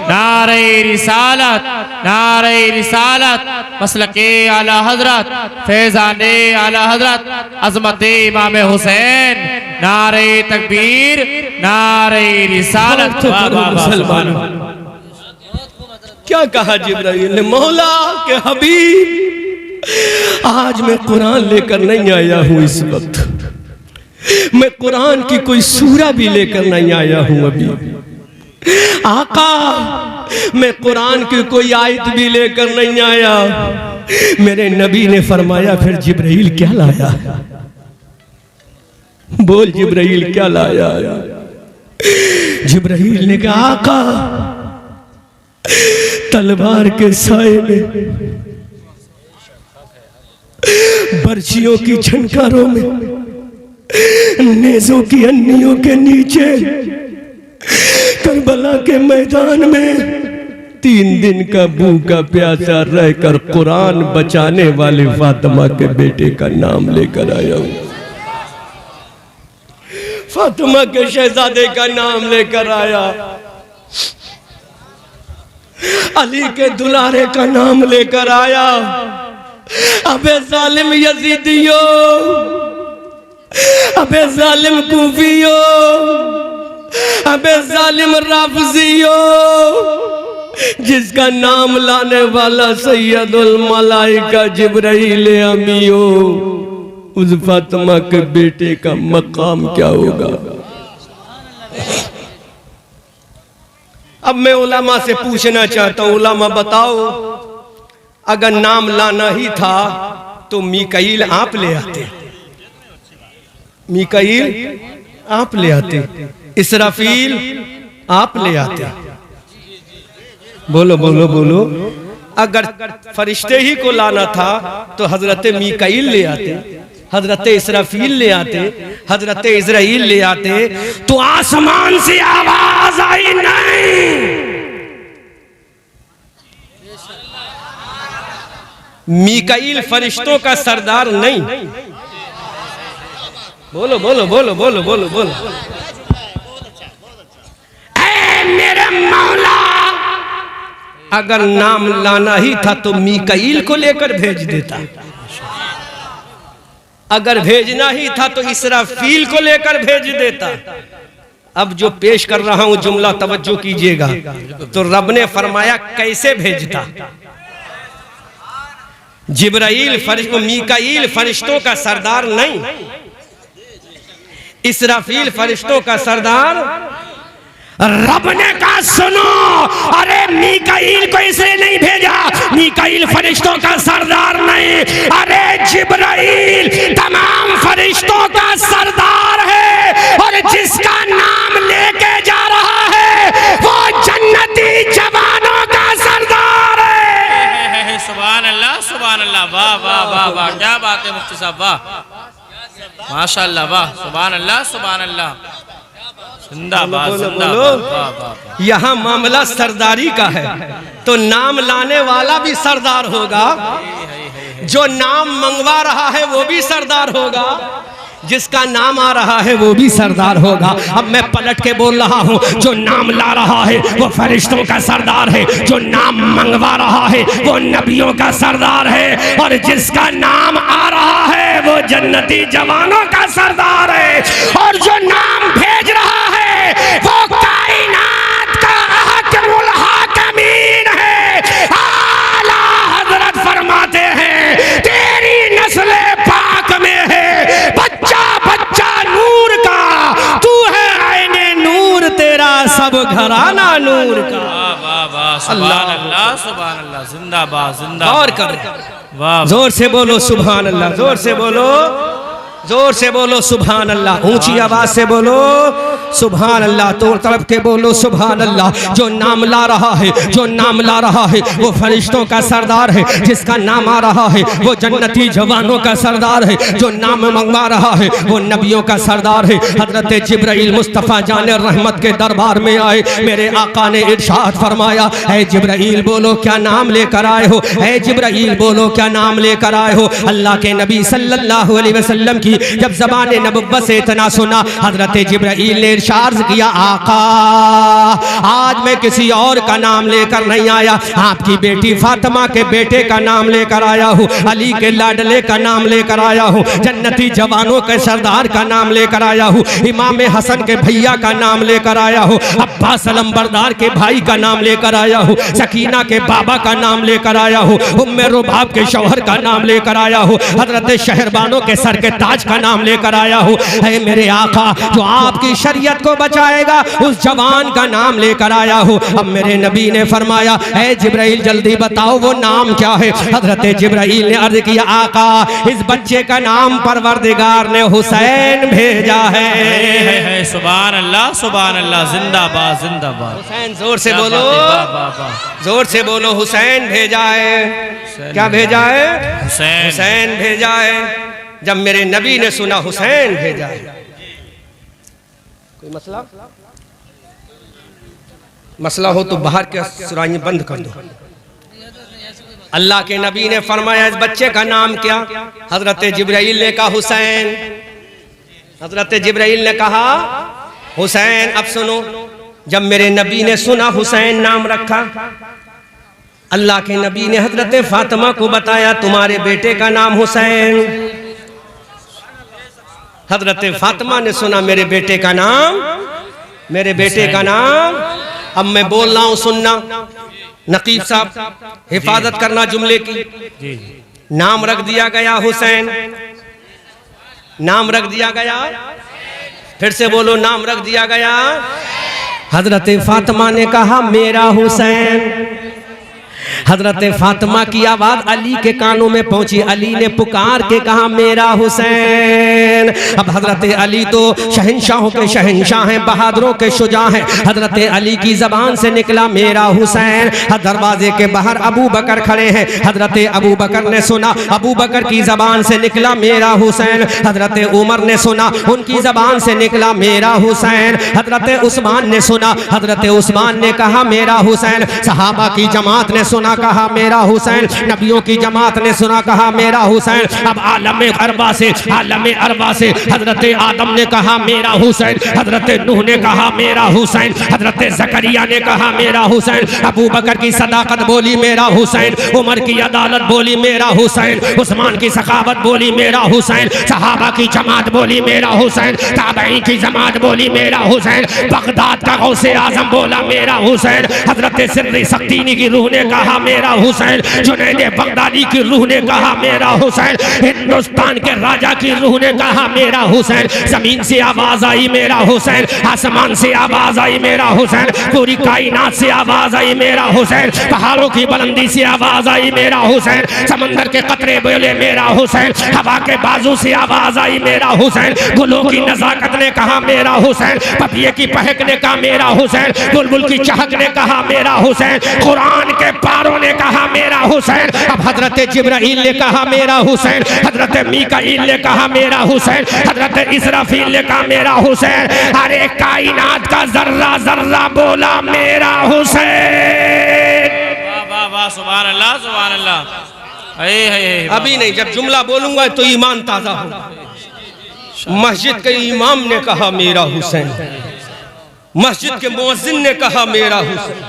नारे रिसालत, नारे रिसालत, मसलके आला हजरत, फैजाने आला हजरत, अजमत इमाम हुसैन, नारे तकबीर, नारे रिसालत। वाह वाह मुसलमान, क्या कहा जिब्राइल ने, मौला के हबीब आज मैं कुरान लेकर नहीं आया हूँ, इस वक्त मैं कुरान की कोई सूरा भी लेकर नहीं आया हूँ अभी। आका मैं कुरान की कोई आयत भी लेकर नहीं आया। मेरे नबी ने फरमाया फिर जिब्राइल क्या लाया? बोल जिब्राइल क्या लाया? जिब्राइल ने कहा आका तलवार के साए में, बर्छियों की झनकारों में, नेज़ों की अन्नियों के नीचे, करबला के मैदान में 3 दिन का भूखा प्यासा रहकर कुरान बचाने वाले फातिमा के बेटे का नाम लेकर आया हूं। फातिमा के शहजादे का नाम लेकर आया, अली के दुलारे का नाम लेकर आया। अबे जालिम यजीदियो, अबे जालिम कूफियो, अबे जालिम राफजियो, जिसका नाम लाने वाला सैयदुल मलाइका जिब्राइल अमीयो, उस फातिमा के बेटे का मकाम क्या होगा? अब मैं उलमा से पूछना चाहता हूँ, उलमा बताओ अगर नाम लाना ही था तो मीकाईल आप ले आते, मीकाईल आप ले आते, इसराफील आप ले आते। बोलो बोलो बोलो, अगर फरिश्ते ही को लाना था तो हजरत मीकाईल ले आते, हजरत इसराफील ले आते, हजरत इजराइल ले आते, तो आसमान से आवाज आई नहीं। मीकाईल फरिश्तों का सरदार नहीं। बोलो बोलो बोलो बोलो बोलो बोलो, ऐ मेरे मौला अगर नाम लाना ही था तो मीकाईल को लेकर भेज देता, अगर भेजना ही था तो इसराफील को लेकर भेज देता। अब जो पेश कर रहा हूं जुमला तवज्जो कीजिएगा, तो रब ने फरमाया कैसे भेजता। जिब्राइल मीकाईल फरिश्तों का सरदार नहीं, इसराफील फरिश्तों का सरदार। रब ने कहा सुनो, अरे मीकाईल को इसलिए नहीं भेजा, मीकाईल फरिश्तों का सरदार नहीं, अरे जिब्राइल तमाम फरिश्तों का सरदार है, और जिसका नाम लेके जा रहा है वो जन्नती जवानों का सरदार है। सुभान अल्लाह, सुभान अल्लाह, वाह वाह वाह वाह, क्या बात है मुफ्ती साहब, वाह माशाअल्लाह, वाह सुभान अल्लाह, सुभान अल्लाह, जिंदाबाद जिंदाबाद। यहाँ मामला सरदारी का है तो नाम लाने वाला भी सरदार होगा, जो नाम मंगवा रहा है वो भी सरदार होगा, जिसका नाम आ रहा है वो भी सरदार होगा। अब मैं पलट के बोल रहा हूँ, जो नाम ला रहा है वो फरिश्तों का सरदार है, जो नाम मंगवा रहा है वो नबियों का सरदार है, और जिसका नाम आ रहा है वो जन्नती जवानों का सरदार है, और जो नाम भेज रहा है वो कायनात का हाकिमुल हाकिमीन है। आला हजरत फरमाते हैं तेरी नस्ल पाक में है बच्चा बच्चा नूर का, तू है आईने नूर, तेरा सब घराना नूर का। वाह वाह, सुभान अल्लाह, सुभान अल्लाह, जिंदाबाद जिंदाबाद। और कर वाह, जोर से बोलो सुभान अल्लाह, जोर से बोलो, जोर से बोलो सुभान अल्लाह, ऊंची आवाज से बोलो सुभान अल्लाह, तोड़ तड़प के बोलो सुभान अल्लाह। जो नाम ला रहा है, जो नाम ला रहा है वो फरिश्तों का सरदार है, जिसका नाम आ रहा है वो जन्नती जवानों का सरदार है, जो नाम मंगवा रहा है वो नबियों का सरदार है। हजरत जिब्राइल मुस्तफ़ा जाने रहमत के दरबार में आए, मेरे आका ने इरशाद फरमाया, ऐ जिब्राइल बोलो क्या नाम लेकर आए हो, ऐ जिब्राइल बोलो क्या नाम लेकर आए हो। अल्लाह के नबी सल्लल्लाहु अलैहि वसल्लम की जब ज़बान नबुव्वत से इतना सुना, हजरत जिब्राइल ने इरशाद किया, आका आज मैं किसी और का नाम लेकर नहीं आया, आपकी बेटी फातिमा के बेटे का नाम लेकर आया हूँ, अली के लाडले का नाम लेकर आया हूँ, जन्नती जवानों के सरदार का नाम लेकर आया हूँ, इमाम हसन के भैया का नाम लेकर आया हूँ, अब्बास अलमबरदार के भाई का नाम लेकर आया हूँ, सकीना के बाबा का नाम लेकर आया हूँ, उम्मे रुबाब के शौहर का नाम लेकर आया हूँ, हजरत शहरबानों के सर के ताज का नाम लेकर आया हूँ। ऐ मेरे आका जो आपकी शरीयत को बचाएगा उस जवान का नाम लेकर आया हूँ। अब मेरे नबी ने फरमाया, ऐ जिब्राइल जल्दी बताओ वो नाम क्या है। हजरत जिब्राइल ने अर्ज किया, आका इस बच्चे का नाम परवरदिगार ने हुसैन भेजा है। सुभान अल्लाह सुभान अल्लाह, जिंदाबाद जिंदाबाद। हुसैन जोर से बोलो, वाह वाह वाह, जोर से बोलो, हुसैन भेजा है। क्या भेजा है? हुसैन हुसैन भेजा है। जब मेरे नबी ने सुना हुसैन भेजा है, कोई मसला मसला हो तो बाहर के सुराही बंद कर दो। अल्लाह के नबी ने फरमाया, इस बच्चे का नाम क्या? हजरत जिब्राइल ने कहा हुसैन। हजरत जिब्राइल ने कहा हुसैन। अब सुनो, जब मेरे नबी ने सुना हुसैन नाम रखा, अल्लाह के नबी ने हजरत फातिमा को बताया, तुम्हारे बेटे का नाम हुसैन। हजरत फातिमा ने सुना मेरे बेटे का नाम, मेरे बेटे का नाम। अब मैं बोल रहा हूं, सुनना नकीब साहब, हिफाजत करना जुमले की। नाम रख दिया गया हुसैन, नाम रख दिया गया, फिर से बोलो, नाम रख दिया गया। हजरत फातिमा ने कहा मेरा हुसैन। हजरत फातिमा की आवाज अली के कानों में पहुंची, अली ने पुकार के कहा मेरा हुसैन। अब हजरत अली तो शहंशाहों के शहंशाह हैं, बहादुरों के शुजा हैं। हजरत अली की जबान से निकला मेरा हुसैन। दरवाजे के बाहर अबू बकर खड़े हैं, हजरत अबू बकर ने सुना, अबू बकर की जबान से निकला मेरा हुसैन। हजरत उमर ने सुना, उनकी जबान से निकला मेरा हुसैन। हजरत उस्मान ने सुना, हजरत उस्मान ने कहा मेरा हुसैन। सहाबा की जमात ने सुना, कहा मेरा हुसैन। नबियों की जमात ने सुना, कहा मेरा हुसैन। अब आलम अरबा से हजरत आदम ने कहा मेरा हुसैन, हजरत नूह ने कहा मेरा हुसैन, हजरत जकरिया ने कहा मेरा हुसैन। अबू बकर की सदाकत बोली मेरा हुसैन, उमर की अदालत बोली मेरा हुसैन, उस्मान की सखावत बोली मेरा हुसैन, सहाबा की जमात बोली मेरा हुसैन, ताबईन की जमात बोली मेरा हुसैन, बगदाद का गौसे आजम बोला मेरा हुसैन, हजरत सिर्री सख्तीनी की रूह ने कहा मेरा हुसैन, जुनैद बगदादी की रूह ने कहा मेरा हुसैन, हिंदुस्तान के राजा की रूह ने कहा मेरा हुसैन। जमीन से आवाज आई मेरा हुसैन, आसमान से आवाज आई मेरा हुसैन, पूरी कायनात से आवाज आई मेरा हुसैन, पहाड़ों की बुलंदी से आवाज आई मेरा हुसैन, समंदर के कतरे बोले मेरा हुसैन, हवा के बाजू से आवाज आई मेरा हुसैन, गुलों की नजाकत ने कहा मेरा हुसैन, पपिये की पहक ने कहा मेरा हुसैन, बुलबुल की चहक ने कहा मेरा हुसैन, कुरान के पारों ने कहा मेरा हुसैन। अब हजरत जिब्राइल ने कहा मेरा हुसैन, हजरत मीकाईल ने कहा मेरा हुसैन, हजरत इसराफील ने कहा मेरा हुसैन। अरे कायनात का जर्रा जर्रा बोला मेरा हुसैन। वाह वाह वाह, सुभान अल्लाह सुभान अल्लाह। अभी नहीं, जब जुमला बोलूंगा तो ईमान ताजा हो। मस्जिद के इमाम ने कहा मेरा हुसैन, मस्जिद के मुअज्जिन ने कहा मेरा हुसैन,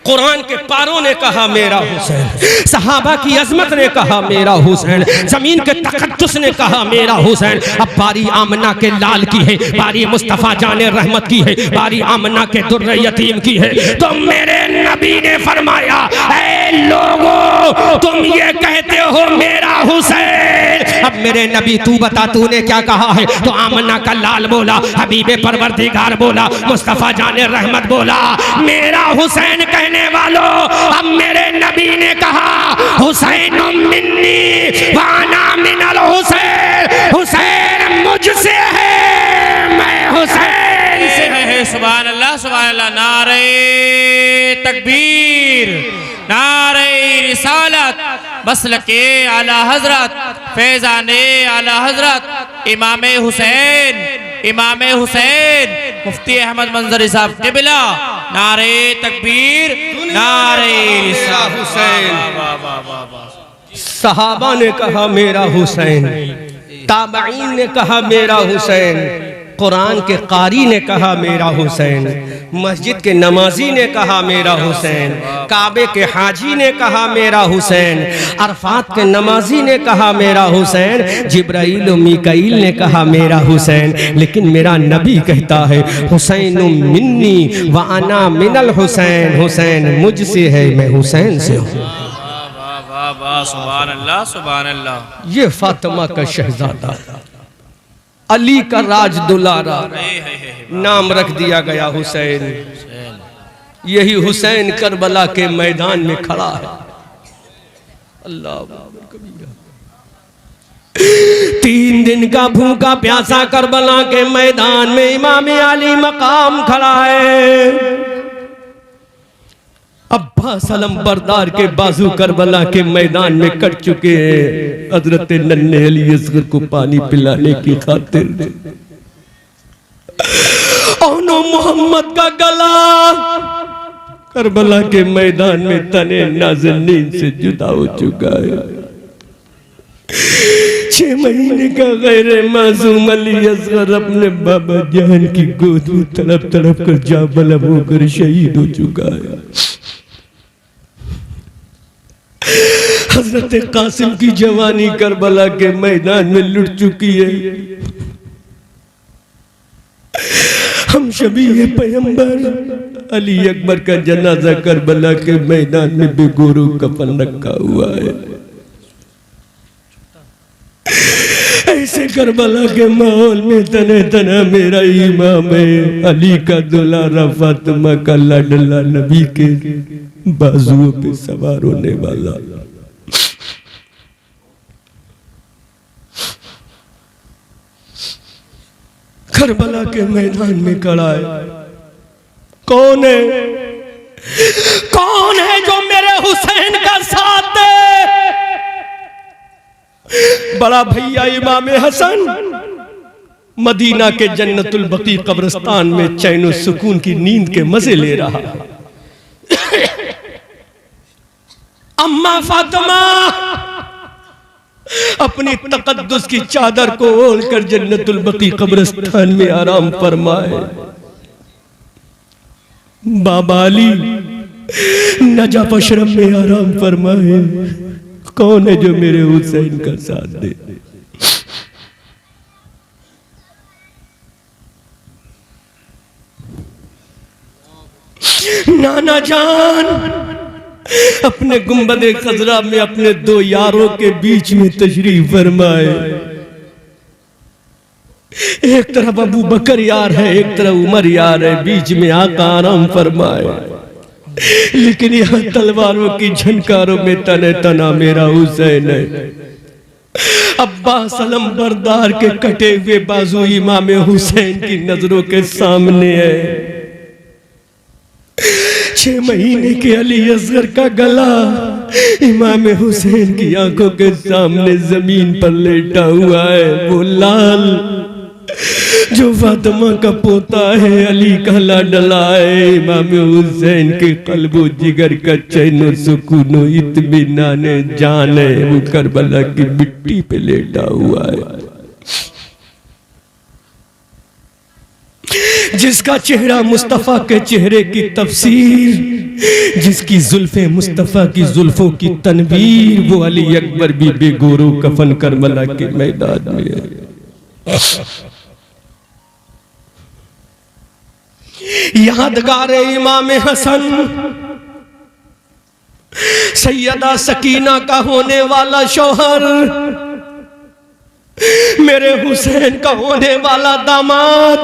कुरान के पारों ने कहा मेरा हुसैन, सहाबा की अजमत ने कहा मेरा हुसैन, जमीन के तकद्दुस ने कहा मेरा हुसैन। अब बारी आमना के लाल की है, बारी मुस्तफा जाने रहमत की है, बारी आमना के दुर्र यतीम की है। तो मेरे नबी ने फरमाया, ऐ लोगों तुम ये कहते हो मेरा हुसैन। अब मेरे नबी तू बता तूने क्या कहा है? तो आमना का लाल बोला, हबीबे परवरदिगार बोला, मुस्तफा जाने रहमत बोला, मेरा हुसैन कहने वालों। अब मेरे नबी ने कहा हुसैन मिन्नी वाना मिनल हुसैन, हुसैन मुझसे है, मैं हुसैन से है। सुभान अल्लाह सुभान अल्लाह। नारे तकबीर, नारे रिसालत, मसलके आला हजरत, फैजाने आला हजरत इमाम हुसैन, इमाम हुसैन मुफ्ती अहमद मंजरी साहब क़िबला। नारे तकबीर, नारे हुसैन। सहाबा ने कहा मेरा हुसैन, ताबईन ने कहा मेरा हुसैन, कुरान के कारी ने कहा मेरा हुसैन, मस्जिद के नमाजी ने कहा मेरा हुसैन, काबे के हाजी ने कहा मेरा हुसैन, अरफात के नमाजी ने कहा मेरा हुसैन, जिब्राइल और मीकाईल ने कहा मेरा हुसैन, लेकिन मेरा नबी कहता है हुसैन मिन्नी व अना मिनल हुसैन, हुसैन मुझसे है मैं हुसैन से हूँ। वाह वाह वाह, सुभान अल्लाह सुभान अल्लाह। ये फातिमा का शहजादा, अली का राज दुलारा, नाम रख दिया गया हुसैन। यही हुसैन करबला के मैदान में खड़ा है। अल्लाह कबीरा। 3 दिन का भूखा प्यासा करबला के मैदान में इमाम अली मकाम खड़ा है। अब्बास अलमबरदार के बाजू करबला के मैदान में कट चुके हैं हजरत नन्हे अली असगर को पानी पिलाने की खातिर। औनो मोहम्मद का गला करबला के मैदान में तने नाज़नीन से जुदा हो चुका है। 6 महीने का गैर मासूम अली असगर अपने बाबा जान की गोद में तड़प तड़प कर जा बलब होकर शहीद हो चुका है। हजरत कासिम की जवानी करबला के मैदान में लुट चुकी है। हम शबीह पैगंबर अली अकबर का जनाजा करबला के मैदान में बेगोरो कफन रखा हुआ है। ऐसे करबला के माहौल में तने तना मेरा इमाम है, अली का दुलारा, फातिमा का लाडला, नबी के बाजुओं पे सवार होने वाला। करबला के मैदान में खड़ा है। कौन है? कौन है जो मेरे हुसैन का साथ दे? बड़ा भैया इमाम हसन मदीना के जन्नतुल बकी कब्रिस्तान में चैन सुकून की नींद के मजे ले रहा। अम्मा फातिमा अपनी तकद्दुस की चादर को ओढ़कर जन्नतुल बकी कब्रिस्तान में आराम फरमाए। बाबा अली नजफ अशरफ में आराम फरमाए। कौन है जो मेरे हुसैन का साथ दे? नाना जान अपने गुंबदे खजरा में अपने 2 यारों के बीच में तशरीफ फरमाए। एक तरफ अबू बकर यार है, एक तरफ उमर यार है, बीच में आका आराम फरमाए। लेकिन यहाँ तलवारों की झनकारों में तने तना मेरा हुसैन है। अब्बास अलमबरदार के कटे हुए बाजू इमाम हुसैन की नजरों के सामने है। 6 महीने के अली असगर का गला इमाम हुसैन की आंखों के सामने जमीन पर लेटा हुआ है। वो लाल जो फातिमा का पोता है, अली का लाडला है, इमाम हुसैन के कल्बो जिगर का चैन सुकून इत्मीनान जान है, वो करबला की मिट्टी पे लेटा हुआ है। जिसका चेहरा मुस्तफा के चेहरे की तफसीर, जिसकी जुल्फे मुस्तफा की जुल्फों की तनवीर, वो अली अकबर भी बेगोरो कफन करबला के मैदान में है। यादगार इमाम हसन सैयदा सकीना का होने वाला शौहर, मेरे हुसैन का होने वाला दामाद,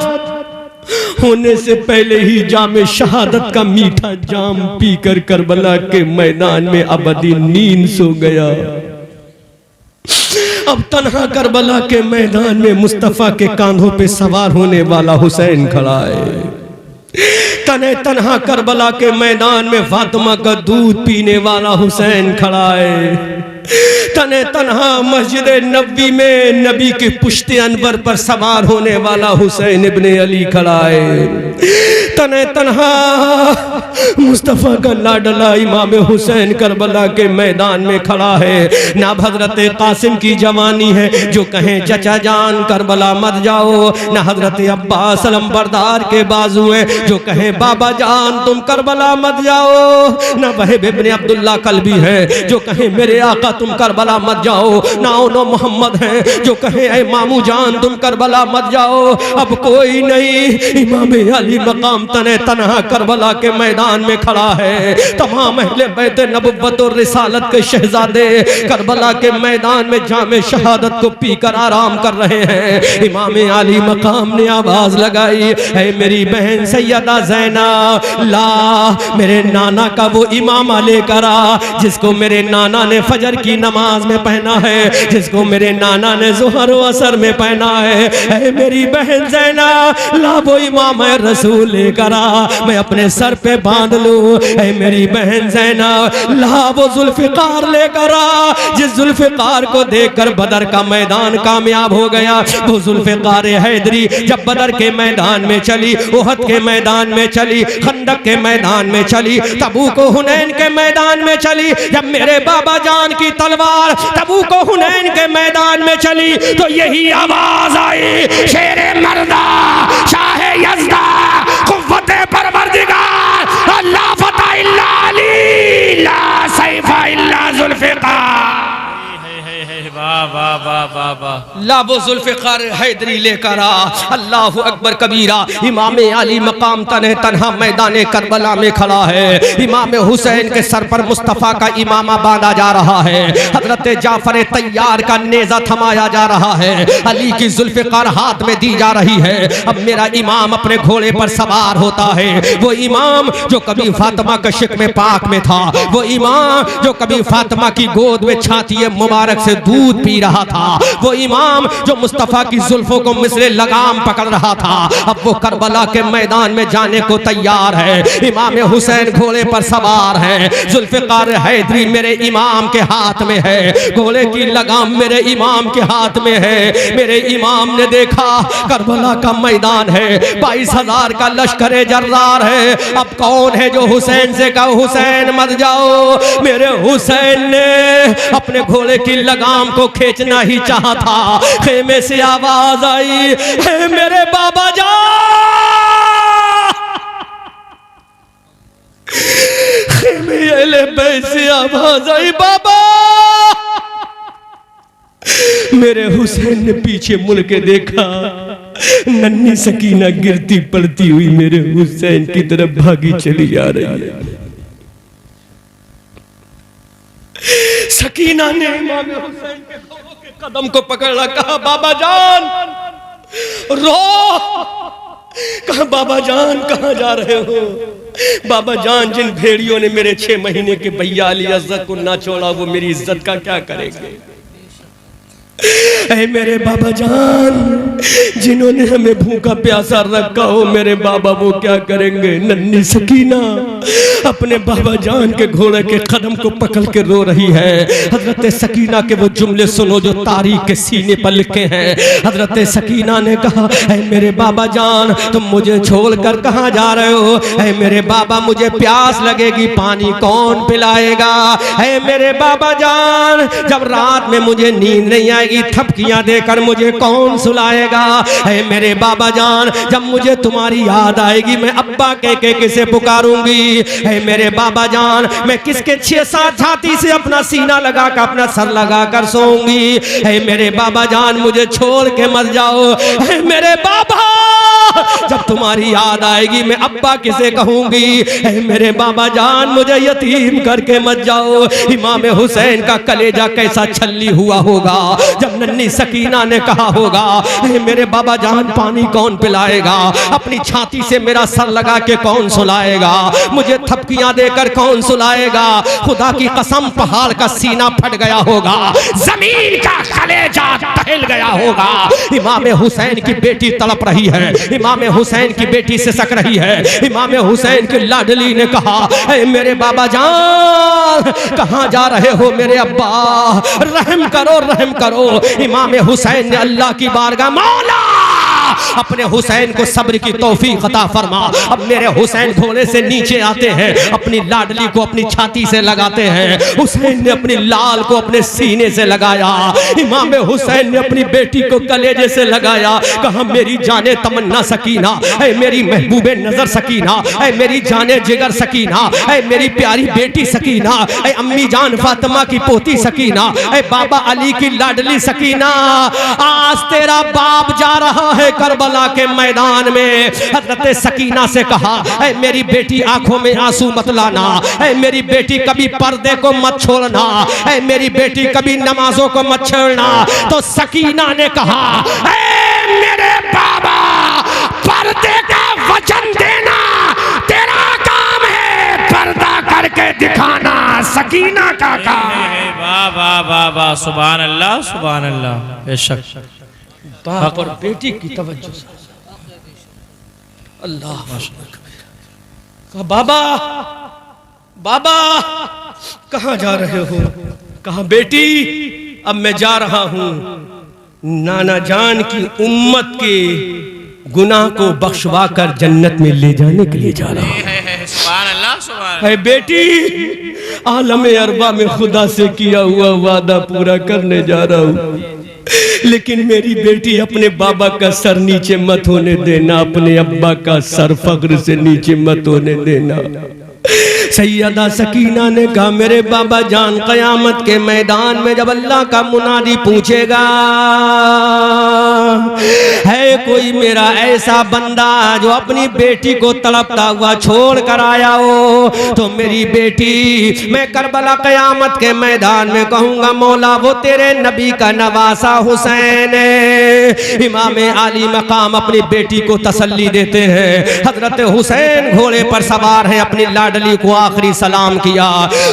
होने से पहले ही जामे शहादत का मीठा जाम पीकर करबला के मैदान में अबदी नींद सो गया। अब तन्हा करबला के मैदान में मुस्तफा के कांधों पे सवार होने वाला हुसैन खड़ा है। तने तन्हा करबला के मैदान में फातिमा का दूध पीने वाला हुसैन खड़ा है। तने तन्हा मस्जिद नबी में नबी के पुश्ते अनवर पर सवार होने वाला हुसैन इब्ने अली खड़ा है। तने तन्हा मुस्तफ़ा का लाडला इमाम हुसैन करबला के मैदान में खड़ा है। ना हजरत कासिम की जवानी है जो कहें चचा जान करबला मत जाओ, ना हजरत अब्बास अलमबरदार के बाजू हैं जो कहें बाबा जान तुम करबला मत जाओ, ना वहीब इब्ने अब्दुल्ला कल्बी है जो कहें मेरे आका तुम करबला मत जाओ, ना उनो मोहम्मद हैं जो कहें ऐ मामू जान तुम करबला मत जाओ। अब कोई नहीं, इमाम अली मकाम तने तन्हा करबला के मैदान में खड़ा है। तमाम अहले बैत नबुव्वत और रिसालत के शहजादे करबला के मैदान में जामे शहादत को पीकर आराम कर रहे हैं। इमाम अली मकाम ने आवाज लगाई, ऐ मेरी बहन सैयदा ज़ैना ला मेरे नाना का वो इमामा लेकर आ जिसको मेरे नाना ने फजर की नमाज में पहना है, जिसको मेरे नाना ने ज़ुहर व असर में पहना है। ऐ मेरी बहन ज़ैना ला वो इमाम रसूल लेकर आ, मैं अपने सर पे बांध लूं। ऐ मेरी बहन ज़ैना ला वो जुल्फ़िकार लेकर आ जिस जुल्फ़िकार को देखकर बदर का मैदान कामयाब हो गया। वो जुल्फ़िकार हैदरी जब बदर के मैदान में चली, उहद के मैदान में चली, खंदक के मैदान में चली, तबूक हुनैन के मैदान में चली, जब मेरे बाबा जान की तलवार तबूक हुनैन के मैदान में चली तो यही आवाज आई, शेरे मर्दा शाह यज़दा कुव्वते परवरदिगार अल्लाह फता इल्ला अली ला सैफा इल्ला जुल्फ़िकार। वाह वाह वाह वाह वाह। लाबो जुल्फ़िकार हैदरी लेकर आ, अल्लाहु अकबर कबीरा। इमाम अली मकाम तने तन्हा मैदान करबला में खड़ा है। इमाम हुसैन के सर पर मुस्तफ़ा का इमामा बांधा जा रहा है। हजरत जाफर तैयार का नेज़ा थमाया जा रहा है। अली की जुल्फ़िकार हाथ में दी जा रही है। अब मेरा इमाम अपने घोड़े पर सवार होता है। वो इमाम जो कभी फातिमा के शिक़्क़ पाक में था, वो इमाम जो कभी फातिमा की गोद में छाती मुबारक से दूध पी रहा था, वो इमाम जो मुस्तफ़ा की जुल्फों को मिसले लगाम पकड़ रहा था, अब वो करबला के मैदान में जाने को तैयार है। इमाम हुसैन घोड़े पर सवार है, जुल्फ़िकार हैदरी मेरे इमाम के हाथ में है, घोड़े की लगाम मेरे इमाम के हाथ में है। मेरे इमाम ने देखा करबला का मैदान है, 22,000 का लश्कर जर्रार है। अब कौन है जो हुसैन से कहो हुसैन मत जाओ। मेरे हुसैन ने अपने घोड़े की लगाम को खींचना ही चाहा था। खेमे से आवाज आई, हे मेरे बाबा जान। खेमे से आवाज आई, बाबा। मेरे हुसैन ने पीछे मुड़ के देखा, नन्ही सकीना गिरती पड़ती हुई मेरे हुसैन की तरफ भागी चली जा रही है। सकीना ने इमाम हुसैन के कदम को पकड़ा, कहा बाबा जान रो। कहा बाबा जान कहाँ जा रहे हो? बाबा जान जिन भेड़ियों ने मेरे 6 महीने के भैया अली इज्जत को ना छोड़ा वो मेरी इज्जत का क्या करेंगे? ऐ मेरे बाबा जान जिन्होंने हमें भूखा प्यासा रखा हो मेरे बाबा वो क्या करेंगे? नन्ही सकीना अपने बाबा जान के घोड़े के कदम को पकड़ के रो रही है। हजरत सकीना के वो जुमले सुनो जो तारीख के सीने पर लिखे हैं। हजरत सकीना ने कहा, ऐ मेरे बाबा जान तुम मुझे छोड़कर कहाँ जा रहे हो? ऐ मेरे बाबा मुझे प्यास लगेगी, पानी कौन पिलाएगा? ऐ मेरे बाबा जान जब रात में मुझे नींद नहीं आएगी थपकियां देकर मुझे कौन सुलाएगा? ऐ मेरे बाबा जान जब मुझे तुम्हारी याद आएगी मैं अब्बा कह के किसे पुकारूंगी? ऐ मेरे बाबा जान मैं किसके 6-7 छाती से अपना सीना लगा कर अपना सर लगा कर सोऊंगी? ऐ मेरे बाबा जान मुझे छोड़ के मत जाओ। ऐ मेरे बाबा जब तुम्हारी याद आएगी मैं अब्बा किसे कहूंगी? ऐ मेरे बाबा जान मुझे यतीम करके मत जाओ। इमाम हुसैन का कलेजा कैसा छल्ली हुआ होगा जब नन्ही सकीना ने कहा होगा, ऐ मेरे बाबा जान पानी कौन पिलाएगा? अपनी छाती से मेरा सर लगा के कौन सुलाएगा? मुझे थपकियां देकर कौन सुलाएगा? खुदा की कसम पहाड़ का सीना फट गया होगा, जमीन का कलेजा टहल गया होगा। इमाम हुसैन की बेटी तड़प रही है, इमाम हुसैन की बेटी सिसक रही है। इमाम हुसैन की लाडली ने कहा, ऐ मेरे बाबा जान, कहाँ जा रहे हो मेरे अब्बा, रहम करो रहम करो। इमाम हुसैन ने अल्लाह की बारगाह, मौला अपने हुसैन को सब्र की तौफीक अता फरमा। अब मेरे हुसैन घोड़े से नीचे आते हैं, अपनी लाडली को अपनी छाती से लगाते हैं। हुसैन ने अपनी लाल को अपने सीने से लगाया। इमाम हुसैन ने अपनी बेटी को कलेजे से लगाया। कहा, मेरी जाने तमन्ना सकीना, ऐ मेरी महबूबे नजर सकीना, ऐ मेरी जाने जिगर सकीना, ऐ मेरी प्यारी बेटी सकीना, ऐ अम्मी जान फातिमा की पोती सकीना, ऐ बाबा अली की लाडली सकीना, आज तेरा बाप जा रहा है करबला के मैदान में। हजरत सकीना से कहा, ऐ मेरी बेटी आंखों में आंसू मत लाना, ऐ मेरी बेटी कभी पर्दे को मत छोड़ना, ऐ मेरी बेटी कभी नमाजों को मत छोड़ना। तो सकीना ने कहा, ऐ मेरे बाबा, पर्दे का वचन देना तेरा काम है, पर्दा करके दिखाना सकीना का काम है। वाह वाह वाह वाह, सुभान अल्लाह सुभान अल्लाह। बेशक बाप और बेटी की तवज्जो से अल्लाह कहा, बाबा बाबा कहाँ जा रहे हो? कहा, बेटी अब मैं जा रहा हूँ नाना जान की उम्मत के गुनाह को बख्शवा कर जन्नत में ले जाने के लिए जा रहा हूँ। सुभान अल्लाह सुभान। है बेटी, आलम अरबा में खुदा से किया हुआ वादा पूरा करने जा रहा हूँ, लेकिन मेरी बेटी अपने बाबा का सर नीचे मत होने देना, अपने अब्बा का सर फख्र से नीचे मत होने देना। सैयदा सकीना ने कहा, मेरे बाबा जान, कयामत के मैदान में जब अल्लाह का मुनादी पूछेगा, है कोई मेरा ऐसा बंदा जो अपनी बेटी को तड़पता हुआ छोड़ कर आया हो, तो मेरी बेटी, मैं करबला कयामत के मैदान में कहूंगा, मौला वो तेरे नबी का नवासा हुसैन है। इमाम आली मकाम अपनी बेटी को तसल्ली देते हैं। हजरत हुसैन घोड़े पर सवार है, अपनी लाडली को आखिरी सलाम किया।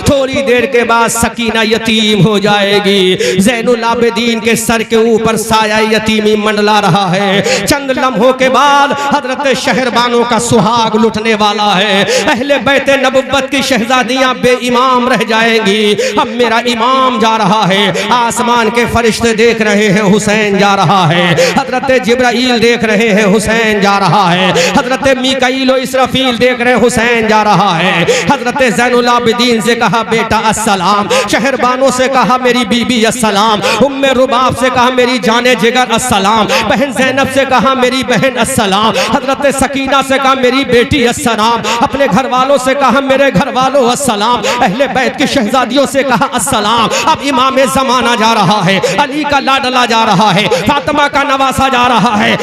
थोड़ी देर के बाद सकीना यतीम हो जाएगी। ज़ैनुल आबिदीन के सर के ऊपर साया यतीमी मंडला रहा है। चंद लम्हों के बाद हजरत शहरबानों का सुहाग लुटने वाला है। अहले बैत नबुव्वत की शहजादियां बेईमाम रह जाएंगी। अब मेरा इमाम जा रहा है, आसमान के फरिश्ते देख रहे हैं हुसैन जा रहा है। हजरत जिब्राइल देख रहे हैं हुसैन जा रहा है। हजरत मीकाईल और इसराफील देख रहे हैं हुसैन जा रहा है। हजरत ज़ैनुल आबिदीन से कहा, बेटा अस्सलाम। शहरबानों से कहा, मेरी बीबी अस्सलाम। उम्मे रुबाब से कहा, मेरी जाने जिगर अस्सलाम। बहन ज़ैनब से कहा, मेरी बहन अस्सलाम। हजरत सकीना से कहा, मेरी बेटी अस्सलाम। अपने घर वालों से कहा, मेरे घर वालों अस्सलाम। अहले बैत की शहजादियों से कहा अस्सलाम। अब इमाम ज़माना जा रहा है, अली का लाडला जा रहा है, फातिमा का नवासा जा रहा है।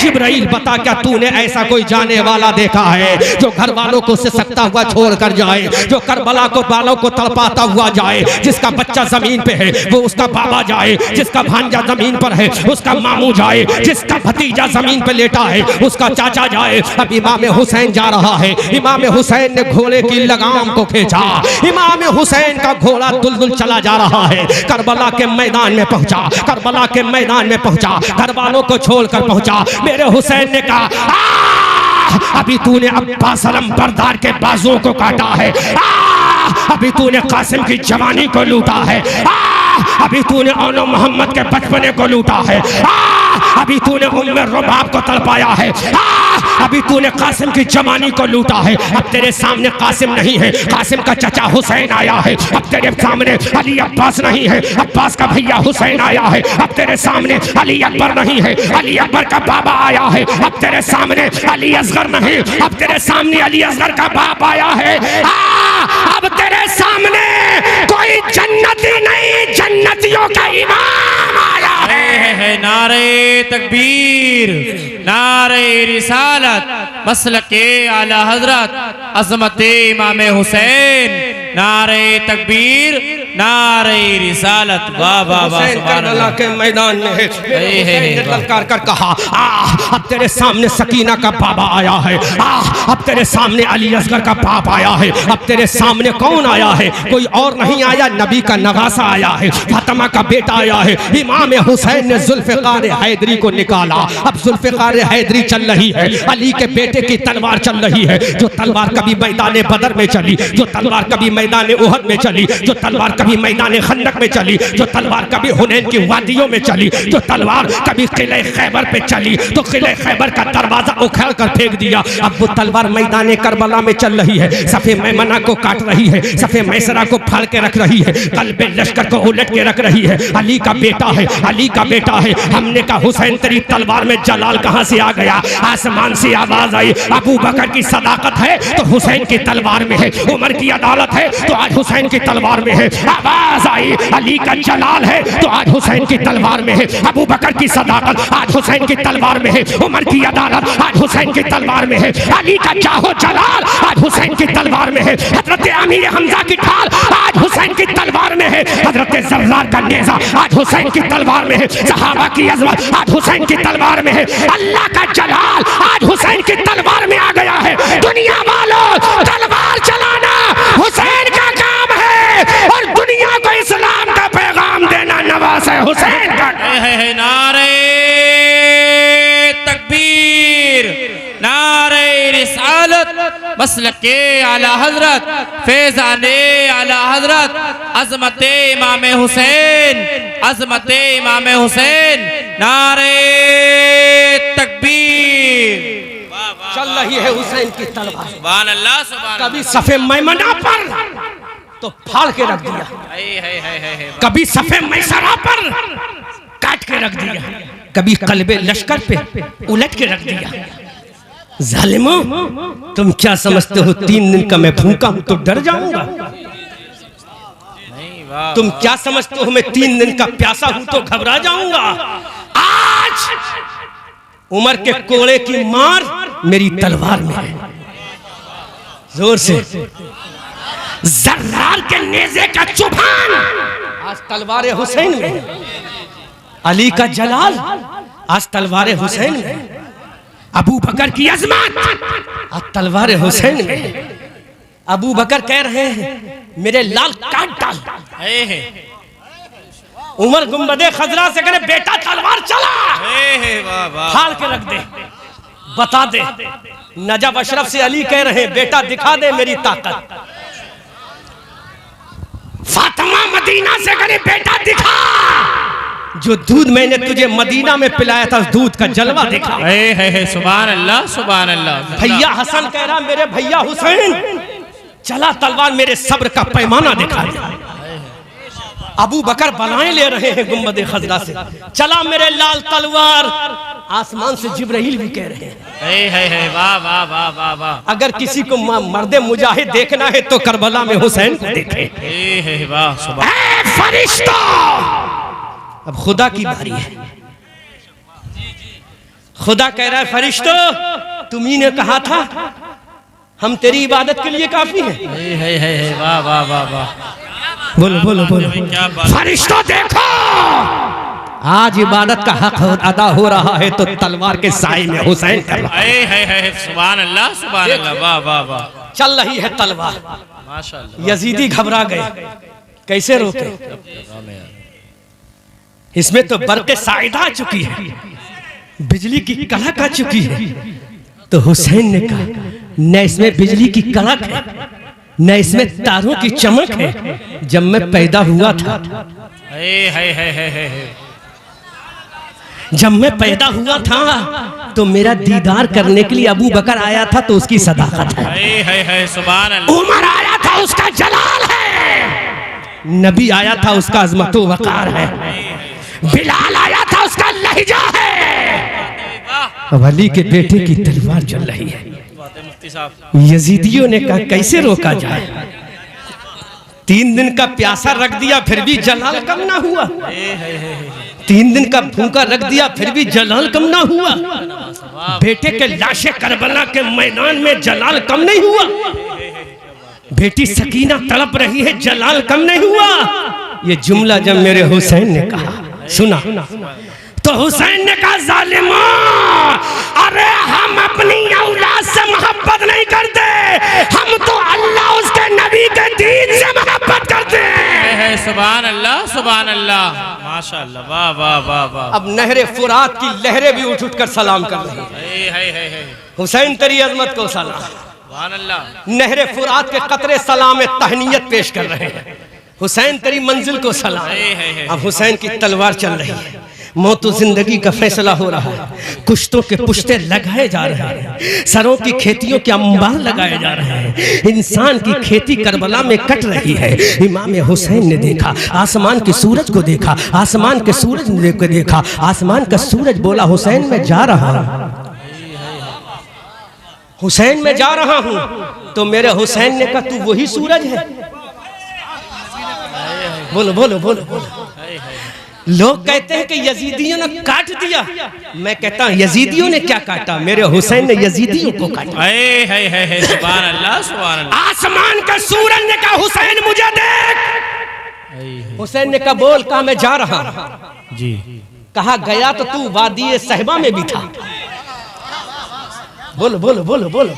जिब्राइल, बता क्या तूने ऐसा कोई जाने वाला देखा है जो घर वालों को सिसकता हुआ छोड़ कर जाए, जो करबला को बालों को तड़पाता हुआ जाए, जिसका बच्चा जमीन पे है वो उसका बाबा जाए, जिसका भांजा जमीन पर है उसका मामू जाए, जिसका भतीजा जमीन पे लेटा है उसका चाचा जाए। अब इमाम हुसैन जा रहा है। इमाम हुसैन ने घोड़े की लगाम को खींचा। इमाम हुसैन का घोड़ा दुलदुल चला जा रहा है। करबला के मैदान में पहुंचा, करबला के मैदान में पहुंचा, घर वालों को छोड़कर पहुंचा। मेरे हुसैन ने कहा, अभी तूने अब्बास अलमबरदार के बाजुओं को काटा है, अभी तूने कासिम की जवानी को लूटा है, अभी तूने औनो मोहम्मद के बचपने को लूटा है, अभी तूने उम्मे रुबाब को तड़पाया है, अभी तूने कासिम की जवानी को लूटा है। अब तेरे सामने कासिम नहीं है, कासिम का चचा हुसैन आया है। अब तेरे सामने अली अब्बास नहीं है, अब्बास का भैया हुसैन आया है। अब तेरे सामने अली अकबर नहीं है, अली अकबर का बाबा आया है। अब तेरे सामने अली असगर नहीं, अब तेरे सामने अली असगर का बाप आया है। अब तेरे सामने कोई जन्नती नहीं, जन्नतियों का इमाम आया है। नारे तकबीर, नारे रिसालत, मसलके आला हजरत, अज़मत इमाम हुसैन। नारे तकबीर, नारे रिसालत वाह वाह वाह हुसैन सुभान करबला अल्लाह के मैदान में है। हे, हे, हुसैन ने वाह। ललकार कर कहा अब तेरे सामने सकीना का बाबा आया है, अब तेरे सामने अली असगर का बाप आया है, अब तेरे सामने कौन आया है? कोई और नहीं आया, नबी का नवासा आया है, फातिमा का बेटा आया है। इमाम हुसैन ने जुल्फ़िकार हैदरी को निकाला। अब जुल्फ़िकार हैदरी चल रही है, अली के बेटे की तलवार चल रही है, जो तलवार कभी मैदान बदर में चली, जो तलवार कभी मैदान उहद में चली, जो तलवार कभी मैदान खंदक में चली, जो तलवार कभी हुनैन की वादियों में चली, जो तलवार कभी किले खैबर पे चली तो किले खैबर का दरवाजा उखाड़ कर फेंक दिया। अब वो तलवार मैदान करबला में चल रही है, सफे मैमना को काट रही है, सफे मैसरा को फाड़ के रख रही है, कल्बे लश्कर को उलट के रख रही है। अली का बेटा है, अली का बेटा है। हमने कहा हुसैन तेरी तलवार में जलाल कहां से आ गया? आसमान से आवाज आई, अबू बकर की सदाकत है तो हुसैन की तलवार में है, उमर की अदालत है तो आज हुसैन की तलवार में है। आवाज आई, अली का जलाल है तो आज हुसैन की तलवार में है, अबू बकर की सदाकत आज हुसैन की तलवार में है, उमर की अदालत आज हुसैन की तलवार में है, अली का चाहो जलाल आज हुसैन की तलवार में है, हजरत अमीर हमजा की ढाल आज हुसैन की तलवार में है, हजरत जर्रार का नेज़ा आज हुसैन की तलवार में है, सहाबा की अज़मत आज हुसैन की तलवार में है, अल्लाह का जलाल आज हुसैन की तलवार में आ गया है। दुनिया वालों, तलवार चलाना हुसैन का काम है और दुनिया को इस्लाम का पैगाम देना नवाज़ हुसैन का। है नारे तकबीर, नारे रिसालत, मसलके आला हजरत, फैज़ाने आला हजरत, अज़मते इमाम हुसैन, अज़मते इमाम हुसैन, नारे तकबीर। चल रही है हुसैन की तलवार, सुभान अल्लाह सुभान कभी सफे मैमना पर तो फाड़ के रख दिया, कभी सफे मैसरा पर काट के रख दिया, कभी कल्बे लश्कर पे उलट के रख दिया। जालिमो, तुम क्या समझते हो 3 दिन का मैं भूखा हूं तो डर जाऊंगा? तुम क्या समझते हो मैं 3 दिन का प्यासा हूं तो घबरा जाऊंगा? आज उमर के कोड़े की मार मेरी तलवार में है। जोर से जर्रार के नेज़े का चुभान आज तलवार हुसैन में, अली का जलाल आज तलवार हुसैन में, अबू बकर की अजमत आज तलवार हुसैन में। अबू बकर कह रहे हैं मेरे लाल काट डाल, उमर गुंबदे खजरा से करे बेटा तलवार चला, फाड़ के रख दे, बता दे। नजब अशरफ से अली कह रहे हैं बेटा दिखा दे मेरी ताकत। फातिमा मदीना से करे बेटा दिखा, जो दूध मैंने तुझे मदीना में पिलाया था उस दूध का जलवा दिखा। सुभान अल्लाह सुभान अल्लाह। भैया हसन कह रहा मेरे भैया हुसैन चला तलवार मेरे सब्र का पैमाना दिखा दे। अबू बकर बलाएं ले रहे हैं गुंबदे खजरा से, चला मेरे लाल तलवार। आसमान से जिब्राइल भी कह रहे हैं वाह वाह वाह वाह वाह। अगर किसी को मर्दे मुजाहिद देखना है तो करबला में हुसैन को देखे। वाह सुभान। फरिश्तों, अब खुदा की बारी है। खुदा कह रहा है फरिश्तों तुम्ही ने कहा था हम तेरी इबादत के लिए काफी हैं। वाह वाह वाह वाह। बोलो बोलो बोलो। फरिश्तों देखो आज इबादत का हक अदा हो रहा है तो तलवार के साए में हुसैन कर रहा है। सुभान अल्लाह सुभान अल्लाह। वाह वाह वाह। चल रही है तलवार, माशाअल्लाह। यजीदी घबरा गए, कैसे रोके? इसमें तो बरक़े साइदा आ चुकी है, बिजली की कड़क आ चुकी है। तो हुसैन ने कहा न इसमें बिजली की कड़क है न इसमें तारों की चमक है। जब मैं पैदा हुआ था, जब मैं पैदा हुआ था तो मेरा दीदार करने के लिए अबू बकर आया था तो उसकी सदाकत है। सुभान अल्लाह। उमर आया था उसका जलाल है, नबी आया था उसका अज़मत व वक़ार है, बिलाल आया था उसका लहजा है। अब अली के बेटे की तलवार चल रही है। यजीदियों ने कहा कैसे रोका जाए? 3 दिन का प्यासा रख दिया फिर भी जलाल कम ना हुआ, 3 दिन का भूखा रख दिया फिर भी जलाल कम ना हुआ। बेटे के लाशे करबला के मैदान में जलाल कम नहीं हुआ। बेटी सकीना तड़प रही है, जलाल कम नहीं हुआ। ये जुमला जब मेरे हुसैन ने कहा, सुना तो हुसैन ने कहा, जालिमो, अरे हम अपनी औलाद से मोहब्बत नहीं करते, हम तो अल्लाह उसके नबी के दीन से मोहब्बत करते हैं। सुभान अल्लाह, सुभान अल्लाह, माशाअल्लाह, वाह वाह वाह वाह। अब नहरे फुरात की लहरें भी उठ कर सलाम कर रही हैं। हुसैन तेरी अजमत को सलाम। सुभान अल्लाह। नहरे फुरात के कतरे सलाम तहनीयत पेश कर रहे हैं। हुसैन तेरी मंजिल को सलाम। अब हुसैन की तलवार चल रही है, मौत जिंदगी का फैसला हो रहा है, कुश्तों के पुश्ते लगाए जा रहे हैं, सरों की खेतियों के अंबार लगाए जा रहे हैं, इंसान की खेती करबला में कट रही है। इमाम हुसैन ने देखा, आसमान के सूरज को देखा, आसमान के सूरज ने देखा, आसमान का सूरज बोला, हुसैन मैं जा रहा हूँ, हुसैन मैं जा रहा हूँ। तो मेरे हुसैन ने कहा, तू वही सूरज है? बोलो बोलो बोलो बोलो। लोग कहते हैं कि यजीदियों ने काट दिया, मैं कहता हूं यजीदियों ने क्या काटा, मेरे हुसैन ने यजीदियों को काटा। सुभान अल्लाह, सुभान अल्लाह। आसमान का सूरज ने कहा, हुसैन मुझे देख। हुसैन ने कहा, बोल, कहा मैं जा रहा हूं जी। कहा, गया तो तू वादी सहबा में भी था। बोलो बोलो बोलो बोलो।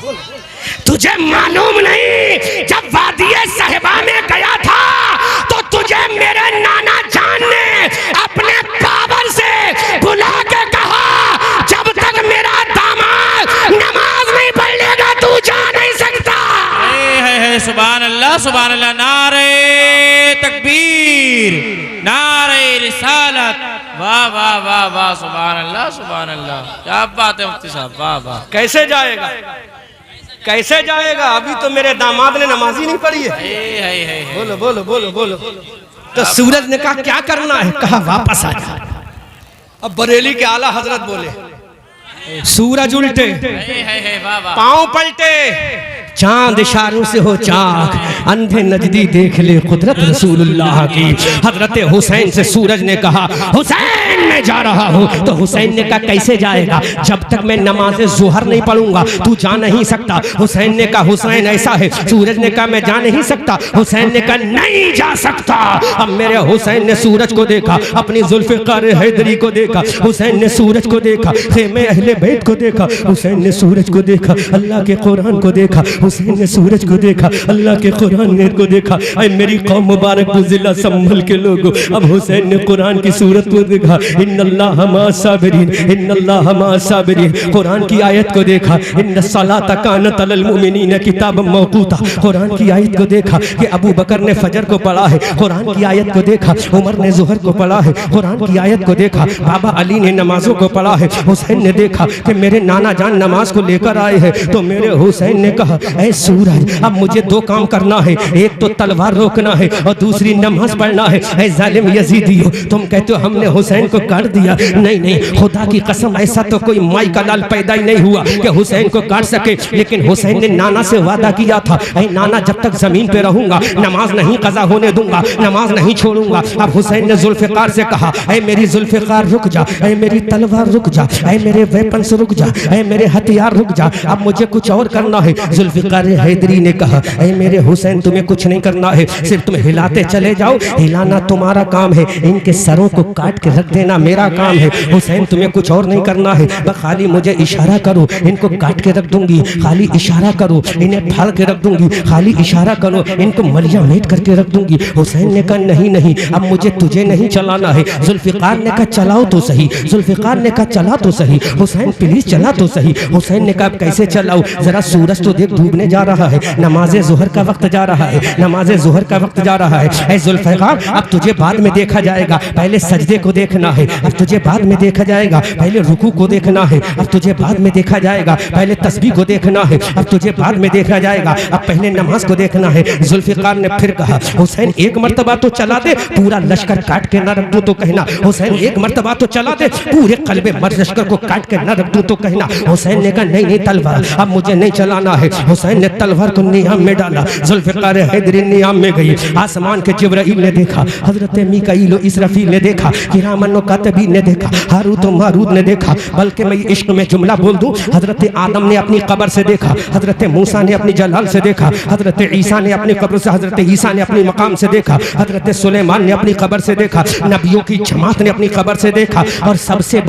तुझे मालूम नहीं, जब वादी सहबा में गया था तो तुझे मेरे नाना जान ने अपने पावर से बुला के कहा, जब तक मेरा दामाद नमाज नहीं पढ़ लेगा तू जा नहीं सकता। सुभान अल्लाह, सुभान अल्लाह। नारे तकबीर, नारे रिसालत, वाह वाह वाह वाह, सुभान अल्लाह, सुभान अल्लाह। क्या बात है मुफ्ती साहब, वाह वाह। कैसे जाएगा, कैसे जाएगा? अभी तो मेरे दामाद ने नमाज ही नहीं पढ़ी है। बोलो बोलो बोलो बोलो। तो सूरज ने कहा, क्या करना है? कहा, वापस आ जा। अब बरेली के आला हजरत बोले, सूरज उल्टे, पांव पलटे, चांद इशारों से हो चाक, अंधे नजदी देख ले कुदरत रसूलुल्लाह की। हजरत हुसैन से सूरज ने कहा, हुसैन मैं जा रहा हूँ। तो हुसैन ने कहा, कैसे जाएगा? जब तक मैं नमाज ज़ोहर नहीं पढ़ूंगा तू जा नहीं सकता। हुसैन ने कहा, हुसैन ऐसा है। सूरज ने कहा, मैं जा नहीं सकता। हुसैन ने कहा, नहीं जा सकता। अब मेरे हुसैन ने सूरज को देखा, अपनी जुल्फ़िकार हैदरी को देखा, हुसैन ने सूरज को देखा, खेमे अहले बैत को देखा, हुसैन ने सूरज को देखा, अल्लाह के कुरान को देखा, हुसैन ने सूरज को देखा, अल्लाह के कुरान को देखा। ऐ मेरी कौम मुबारक जिला संभल के लोगों, अब हुसैन ने कुरान की सूरत को देखा, इन्नल्लाह मा साबिरीन, इन्नल्लाह मा साबिरीन। कुरान की आयत को देखा, इन्नस्सलात कानत अलल मुमिनीन किताबन मौक़ूता। कुरान की आयत को देखा कि अबू बकर ने फजर को पढ़ा है, कुरान की आयत को देखा, उमर ने ज़ोहर को पढ़ा है, कुरान की आयत को देखा, बाबा अली ने नमाजों को पढ़ा है। हुसैन ने देखा कि मेरे नाना जान नमाज को लेकर आए हैं। तो मेरे हुसैन ने कहा, ऐ सूरज, अब मुझे दो काम करना है, एक तो तलवार रोकना है और दूसरी नमाज पढ़ना है। ऐ जालिम यजीदियो, तुम कहते हो हमने हुसैन को काट दिया। नहीं नहीं, खुदा की कसम, ऐसा तो कोई माई का लाल पैदा ही नहीं हुआ कि हुसैन को काट सके। लेकिन हुसैन ने नाना से वादा किया था, ऐ नाना, जब तक जमीन पे रहूंगा नमाज नहीं कज़ा होने दूंगा, नमाज नहीं छोड़ूंगा। अब हुसैन ने जुल्फ़िकार से कहा, ऐ मेरी जुल्फ़िकार रुक जा, ऐ मेरी तलवार रुक जा, ऐ मेरे वेपन्स रुक जा, ऐ मेरे हथियार रुक जा, अब मुझे कुछ और करना है। जुल्फ़िकार हैदरी ने कहा, ऐ मेरे हुसैन, तुम्हें कुछ नहीं करना है, सिर्फ तुम हिलाते चले जाओ, हिलाना तुम्हारा काम है, इनके सरों को काट के रख देना मेरा काम है। हुसैन, तुम्हें कुछ और नहीं करना है, बस खाली मुझे इशारा करो, इनको काट के रख दूंगी, खाली इशारा करो, इन्हें फाड़ के रख दूंगी, खाली इशारा करो, इनको मलिया मेट करके रख दूंगी। हुसैन ने कहा, नहीं नहीं, अब मुझे तुझे नहीं चलाना है। जुल्फ़िकार ने कहा, चलाओ तो सही। जुल्फ़िकार ने कहा, चला तो सही। हुसैन प्लीज चला तो सही। हुसैन ने कहा, कैसे चलाऊं? जरा सूरज तो देख, डूबने जा रहा है, नमाज ज़ोहर का वक्त जा रहा है, नमाज ज़ोहर का वक्त जा रहा है। ऐ जुल्फ़िकार, अब तुझे बाद में देखा जाएगा, पहले सजदे को देखना है, अब तुझे बाद में देखा जाएगा, पहले रुकू को देखना है, अब तुझे बाद में देखा जाएगा, पहले तस्बीह को देखना है, अब तुझे बाद में देखा जाएगा, अब पहले नमाज को देखना है। जुल्फ़िकार ने फिर कहा, हुसैन एक मर्तबा तो चला दे, पूरा लश्कर काट के न रख दो तो कहना। हुसैन एक मर्तबा तो चला दे, पूरे कल्बे मर्द लश्कर को काट के न रख दो तो कहना। हुसैन ने कहा, नहीं नहीं, तलवार अब मुझे नहीं चलाना है। हुसैन ने तलवार को नियाम में डाला। जुल्फ़िकार जुल्फ़िकार हैदरी नियाम में गई। आसमान के जिब्राइल ने देखा, हजरत मीकाईल इसराफील ने देखा, किरामन कातिबीन ने देखा, हारूत मारूत ने देखा। बल्कि मैं इश्क में जुमला बोल दूं, हजरत आदम ने अपनी कब्र से देखा, हजरत मूसा ने अपनी जलाल से देखा, हजरत ईसा ने अपनी कब्र से, हजरत ईसा ने अपनी मकाम से देखा, हजरत सुलेमान ने अपनी कब्र से देखा, नबियों की जमात ने अपनी कब्र से देखा। और सबसे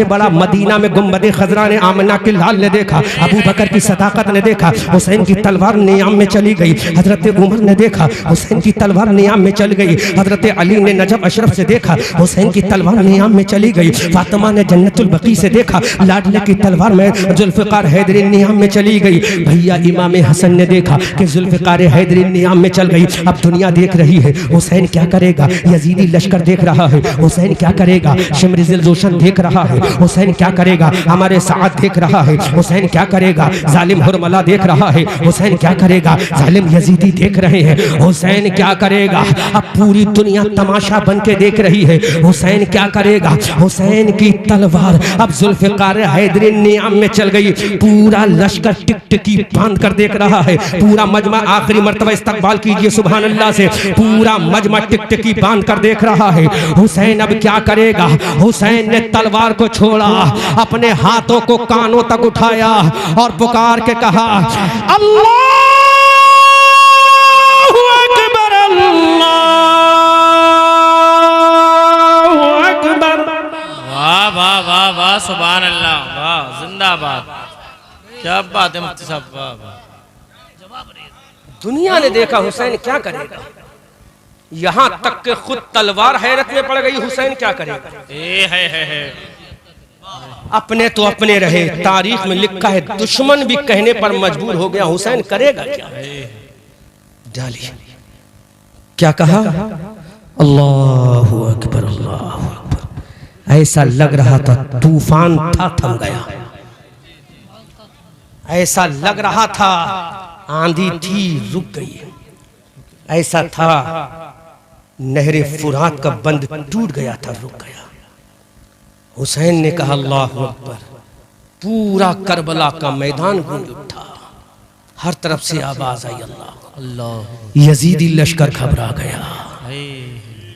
बड़ा मदीना में गुंबद खजरा ने आमना के लाल ने देखा, अबू बकर की सदाकत ने देखा, हुसैन की तलवार नियाम में चली गई। हजरत उमर ने देखा, हुसैन की तलवार नियाम में चल गई। हजरत अली ने नजब अशरफ से देखा, हुसैन की तलवार नियाम में चली गई। फातिमा ने जन्नतुल बकी से देखा, लाडले की तलवार में जुल्फ़िकार हैदरी नियाम में चली गई। भैया इमाम हसन ने देखा कि जुल्फ़िकार हैदरी नियाम में चल गई। अब दुनिया देख रही है, हुसैन क्या करेगा। यजीदी लश्कर देख रहा है, हुसैन क्या करेगा। शिमरिज़िल जोशन देख रहा है, हुसैन क्या करेगा। हमारे साथ देख रहा है, हुसैन क्या करेगा। जालिम हुरमला देख रहा है, हुसैन क्या करेगा। जालिम यजीदी देख रहे हैं, हुसैन क्या करेगा। अब पूरी दुनिया तमाशा बन के देख रही है, हुसैन क्या करेगा। हुसैन की तलवार अब जुल्फ़िकार हैदरी नियाम में चल गई। पूरा लश्कर टिकटिकी बांध कर देख रहा है। पूरा मजमा आखिरी मर्तबा इस्तकबाल कीजिए सुभान अल्लाह से। पूरा मजमा टिकटिकी बांध कर देख रहा है। हुसैन अब क्या करेगा। हुसैन ने तलवार को छोड़ा, अपने हाथों को कानों तक उठाया और पुकार के कहा, अल्लाहु अकबर, अल्लाहु अकबर। वाह वाह वाह वाह, सुभान अल्लाह, वाह, जिंदाबाद। क्या बात है मुफ्ती साहब, वाह वाह। दुनिया ने देखा हुसैन क्या करेगा। यहाँ तक के खुद तलवार हैरत में पड़ गई, हुसैन क्या करेगा। है। अपने तो अपने रहे, तारीख में लिखा है दुश्मन भी कहने पर मजबूर हो गया, हुसैन करेगा क्या। डाली क्या कहा, अल्लाहु अकबर, अल्लाहु अकबर। ऐसा लग रहा था तूफान था, थम गया। ऐसा लग रहा था आंधी थी, रुक गई। ऐसा था नहरे फुरात का बंद टूट गया था, रुक गया। हुसैन ने कहा अल्लाहु अकबर। पूरा करबला का मैदान गूंज उठा, हर तरफ से आवाज आई अल्लाह अल्लाह। यजीदी लश्कर घबरा गया।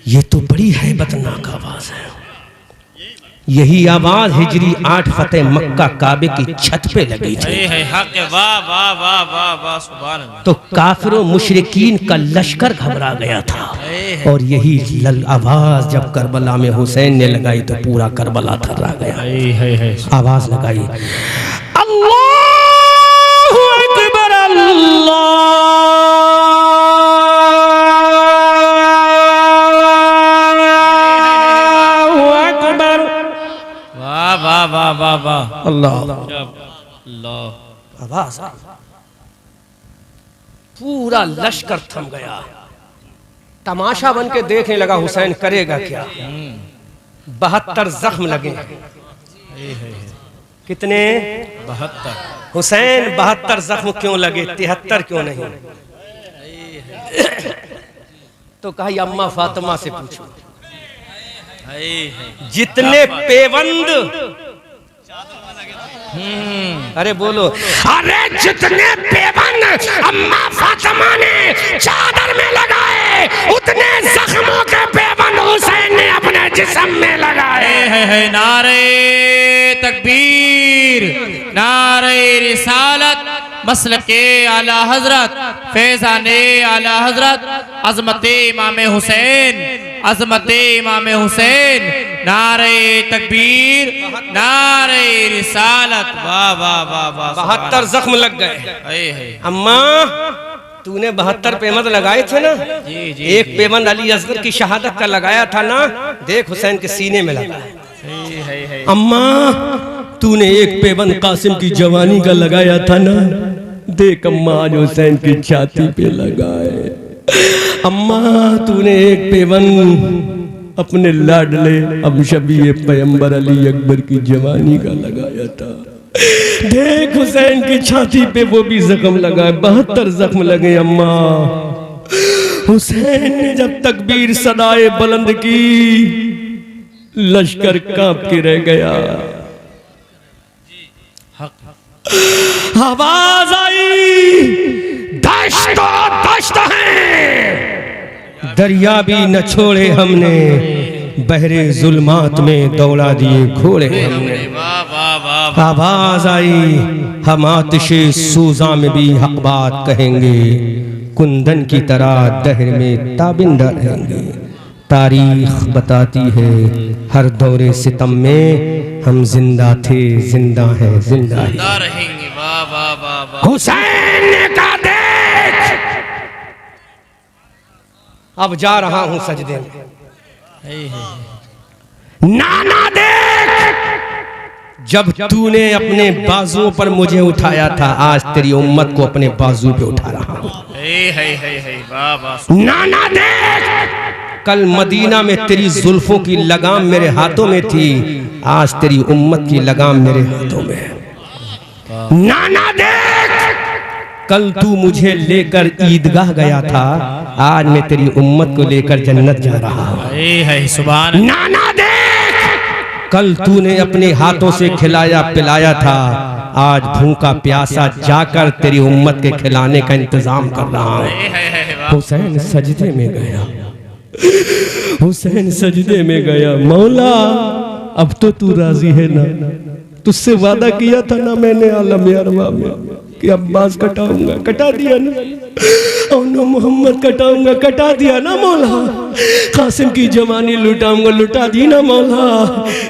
ये तो बड़ी हैबतनाक आवाज है। यही आवाज हिजरी 8 फतेह मक्का काबे की छत पे लगी थी। वाह वाह वाह वाह वाह, सुभान अल्लाह। तो काफिरों मुशरिकीन का लश्कर घबरा गया था। और यही आवाज जब करबला में हुसैन ने लगाई तो पूरा करबला थर्रा गया। आवाज लगाई अल्लाहु अकबर, अल्लाहु अकबर। वाह वाह वाह वाह वाह, अल्लाह अल्लाह। आवाज पूरा लश्कर थम गया, तमाशा बन के देखने लगा हुसैन करेगा क्या। 72 जख्म लगे। कितने? 72। हुसैन 72 जख्म क्यों लगे, 73 क्यों नहीं। तो कहा अम्मा फातिमा से पूछो, जितने पेवंद, अरे बोलो, अरे जितने पेवंद अम्मा फातिमा ने चादर में लगाए, उतने जख्मों के पेवंद हुसैन ने अपने जिस्म में लगाए। नारे तकबीर, नारे रिसालत, मसलके आला हजरत, फैजाने आला हजरत, अजमते इमाम हुसैन, अजमते इमाम हुसैन। नारे तकबीर, नारे रिसालत। वाह वाह वाह वाह। 72 जख्म लग गए। अम्मा तूने 72 पेवंद लगाए थे ना। जी जी। एक पेवंद अली असगर की शहादत का लगाया था ना, देख हुसैन के सीने में लगा। अम्मा तूने एक पेवंद कासिम की जवानी का लगाया था ना, देख अम्मा आज हुसैन की छाती पे लगाए। अम्मा तूने एक पेवंद अपने लाडले अमशबी पैगंबर अली अकबर की जवानी का लगाया था, देख हुसैन की छाती पे वो भी जख्म लगाए। 72 जख्म लगे। अम्मा हुसैन ने जब तकबीर सदाए बुलंद की, लश्कर कांप के रह गया। आवाज आई, दश्तो दश्त है, दरिया भी न छोड़े हमने, बहरे जुल्मात में दौड़ा दिए घोड़े हमने। वाह वाह वाह। आवाज आई हम आतिशे सूजा में भी हक बात कहेंगे, कुंदन की तरह दहर में ताबिंदा रहेंगे। तारीख बताती है हर दौरे सितम में हम जिंदा थे, जिंदा है, जिंदा है। जिंदा रहेंगे। वाह वाह वाह वाह। हुसैन ने कहा देख, अब जा रहा हूं सजदे में। नाना देख, जब तूने अपने बाजुओं पर मुझे उठाया था, आज तेरी उम्मत को अपने बाजू पे उठा रहा हूं। वाह वाह। नाना देख, कल मदीना में तेरी जुल्फों की लगाम मेरे हाथों में थी, आज तेरी उम्मत की लगाम मेरे हाथों में है। नाना देख, कल तू मुझे लेकर ईदगाह गया था, आज मैं तेरी उम्मत को लेकर जन्नत जा रहा हूं। सुभान। नाना देख, कल तूने अपने हाथों से खिलाया पिलाया था, आज भूखा प्यासा जाकर तेरी उम्मत के खिलाने का इंतजाम कर रहा हूं। हुसैन सजदे में गया, हुसैन सजदे में गया। मौला अब तो तू राजी है ना, तुझसे वादा किया था ना मैंने आलम अरवा में कि अब्बास कटाऊंगा, कटा दिया ना, और न मोहम्मद कटाऊंगा, कटा दिया ना मौला, कासिम की जवानी लुटाऊंगा, लुटा दी ना मौला,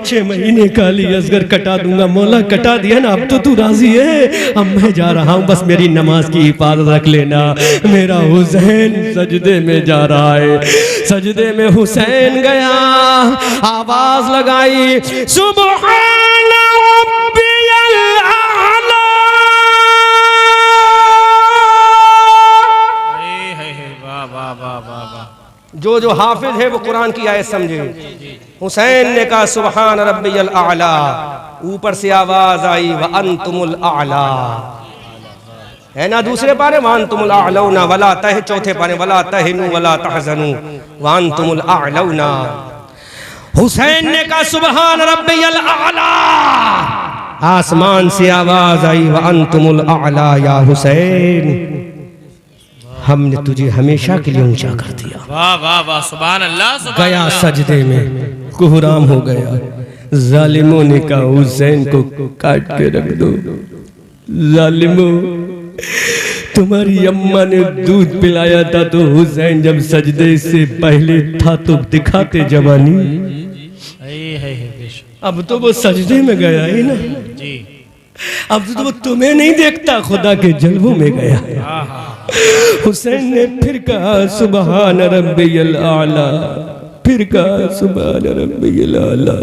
6 महीने काली असगर कटा दूंगा मौला, कटा दिया ना। अब तो तू राजी है, अब मैं जा रहा हूँ, बस मेरी नमाज की हिफाजत रख लेना। मेरा हुसैन सजदे में जा रहा है, सजदे में हुसैन गया, आवाज लगाई सुबहान रब्बियल आला। जो जो हाफिज है वो कुरान की आयत समझे। हुसैन ने कहा सुबहान रब्बियल आला, ऊपर से आवाज आई व अंतुमुल आला, है ना दूसरे पारे व अंतुमुल आलौना वला तह, चौथे पारे वला तहनु वला तहजनु व अंतुमुल आलौना। हुसैन ने कहा सुबहान रब्बियल आला, आसमान से आवाज आई व अंतुमुल आला या हुसैन, हमने तुझे हमेशा के लिए ऊंचा कर दिया। वाह वाह वाह। सुभान अल्लाह। गया सजदे में, कुहराम हो गया। जालिमों ने कहा हुसैन को काट के रख दो। जालिमों, तुम्हारी अम्मा ने दूध पिलाया था तो हुसैन जब सजदे से पहले था तो दिखाते जवानी, अब तो वो सजदे में गया है ना जी, अब तो वो तुम्हें नहीं देखता, खुदा के जलवों में गया। हुसैन ने फिर कहा सुबहान रब्बियल आला, फिर कहा सुबहान रब्बियल आला।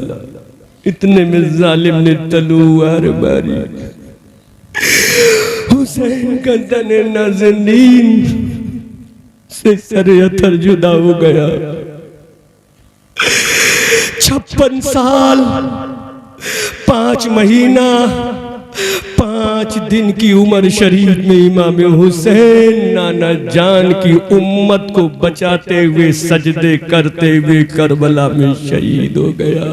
इतने में जालिम ने तलवार मारी, हुसैन का तने नाज़नीन से सरे अथर जुदा हो गया। 56 साल 5 महीना 5 दिन की उम्र शरीफ में इमाम हुसैन नाना जान की उम्मत को बचाते हुए सजदे करते हुए करबला में शहीद हो गया।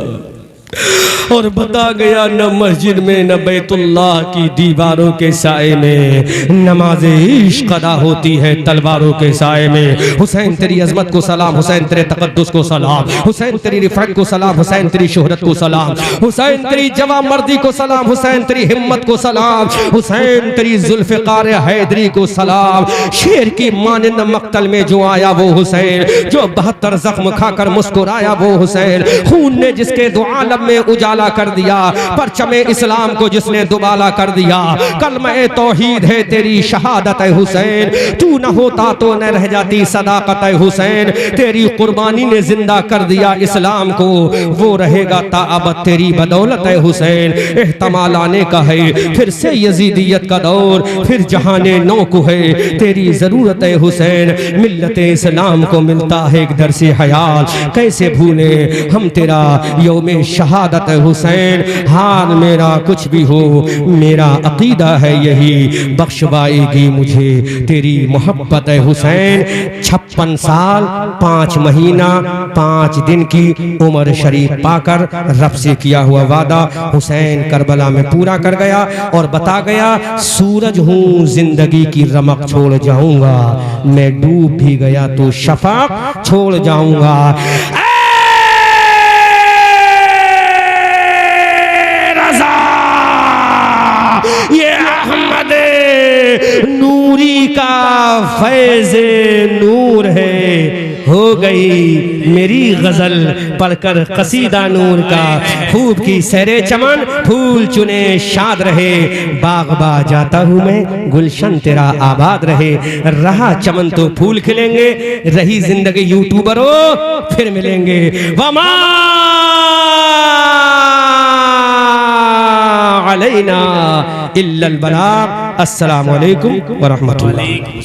और बता गया न मस्जिद में न बैतुल्लाह की दीवारों के साए में नमाज इश्क अदा होती है तलवारों के साए में। हुसैन तेरी अजमत को सलाम, हुसैन तेरे तकद्दुस को सलाम, हुसैन तेरी रिफत को सलाम, हुसैन तेरी शोहरत को सलाम, हुसैन तेरी जवा मर्दी को सलाम, हुसैन तेरी हिम्मत को सलाम, हुसैन तेरी जुल्फ़िकार हैदरी को सलाम। शेर की मानंद मक्तल में जो आया वो हुसैन, जो 72 जख्म खाकर मुस्कुराया वो हुसैन, खून ने जिसके दो आलम में उजाला कर दिया, परचमे इस्लाम को जिसने दुबाला कर दिया। कलमे तौहीद है तेरी शहादत है हुसैन, तू न होता तो न रह जाती सदाकत है हुसैन। तेरी कुर्बानी ने जिंदा कर दिया इस्लाम को, वो रहेगा ताअबद तेरी बदौलत है हुसैन। एहतमाल आने का है फिर से यजीदियत का दौर, फिर जहाने नौ को है तेरी जरूरत है हुसैन। मिल्लत इस्लाम को मिलता है एक दर से हयात, कैसे भूले हम तेरा यौमे शहादत है हुसैन, हाल मेरा कुछ भी हो, मेरा अकीदा है यही, बख्शवाएगी मुझे तेरी मोहब्बत है हुसैन। 56 साल 5 महीना 5 दिन की उम्र शरीफ पाकर रब से किया हुआ वादा हुसैन करबला में पूरा कर गया और बता गया, सूरज हूँ जिंदगी की रमक छोड़ जाऊंगा, मैं डूब भी गया तो शफाक छोड़ जाऊंगा। ये अहमद नूरी का फैज़े नूर है, हो गई मेरी गजल पढ़कर कसीदा नूर का। खूब की सैरे चमन फूल चुने शाद रहे, बागबा जाता हूँ मैं गुलशन तेरा आबाद रहे। रहा चमन तो फूल खिलेंगे, रही जिंदगी यूट्यूबरों फिर मिलेंगे। वमा अलैना इल्लल बलाग। अस्सलामु अलैकुम व रहमतुल्लाह।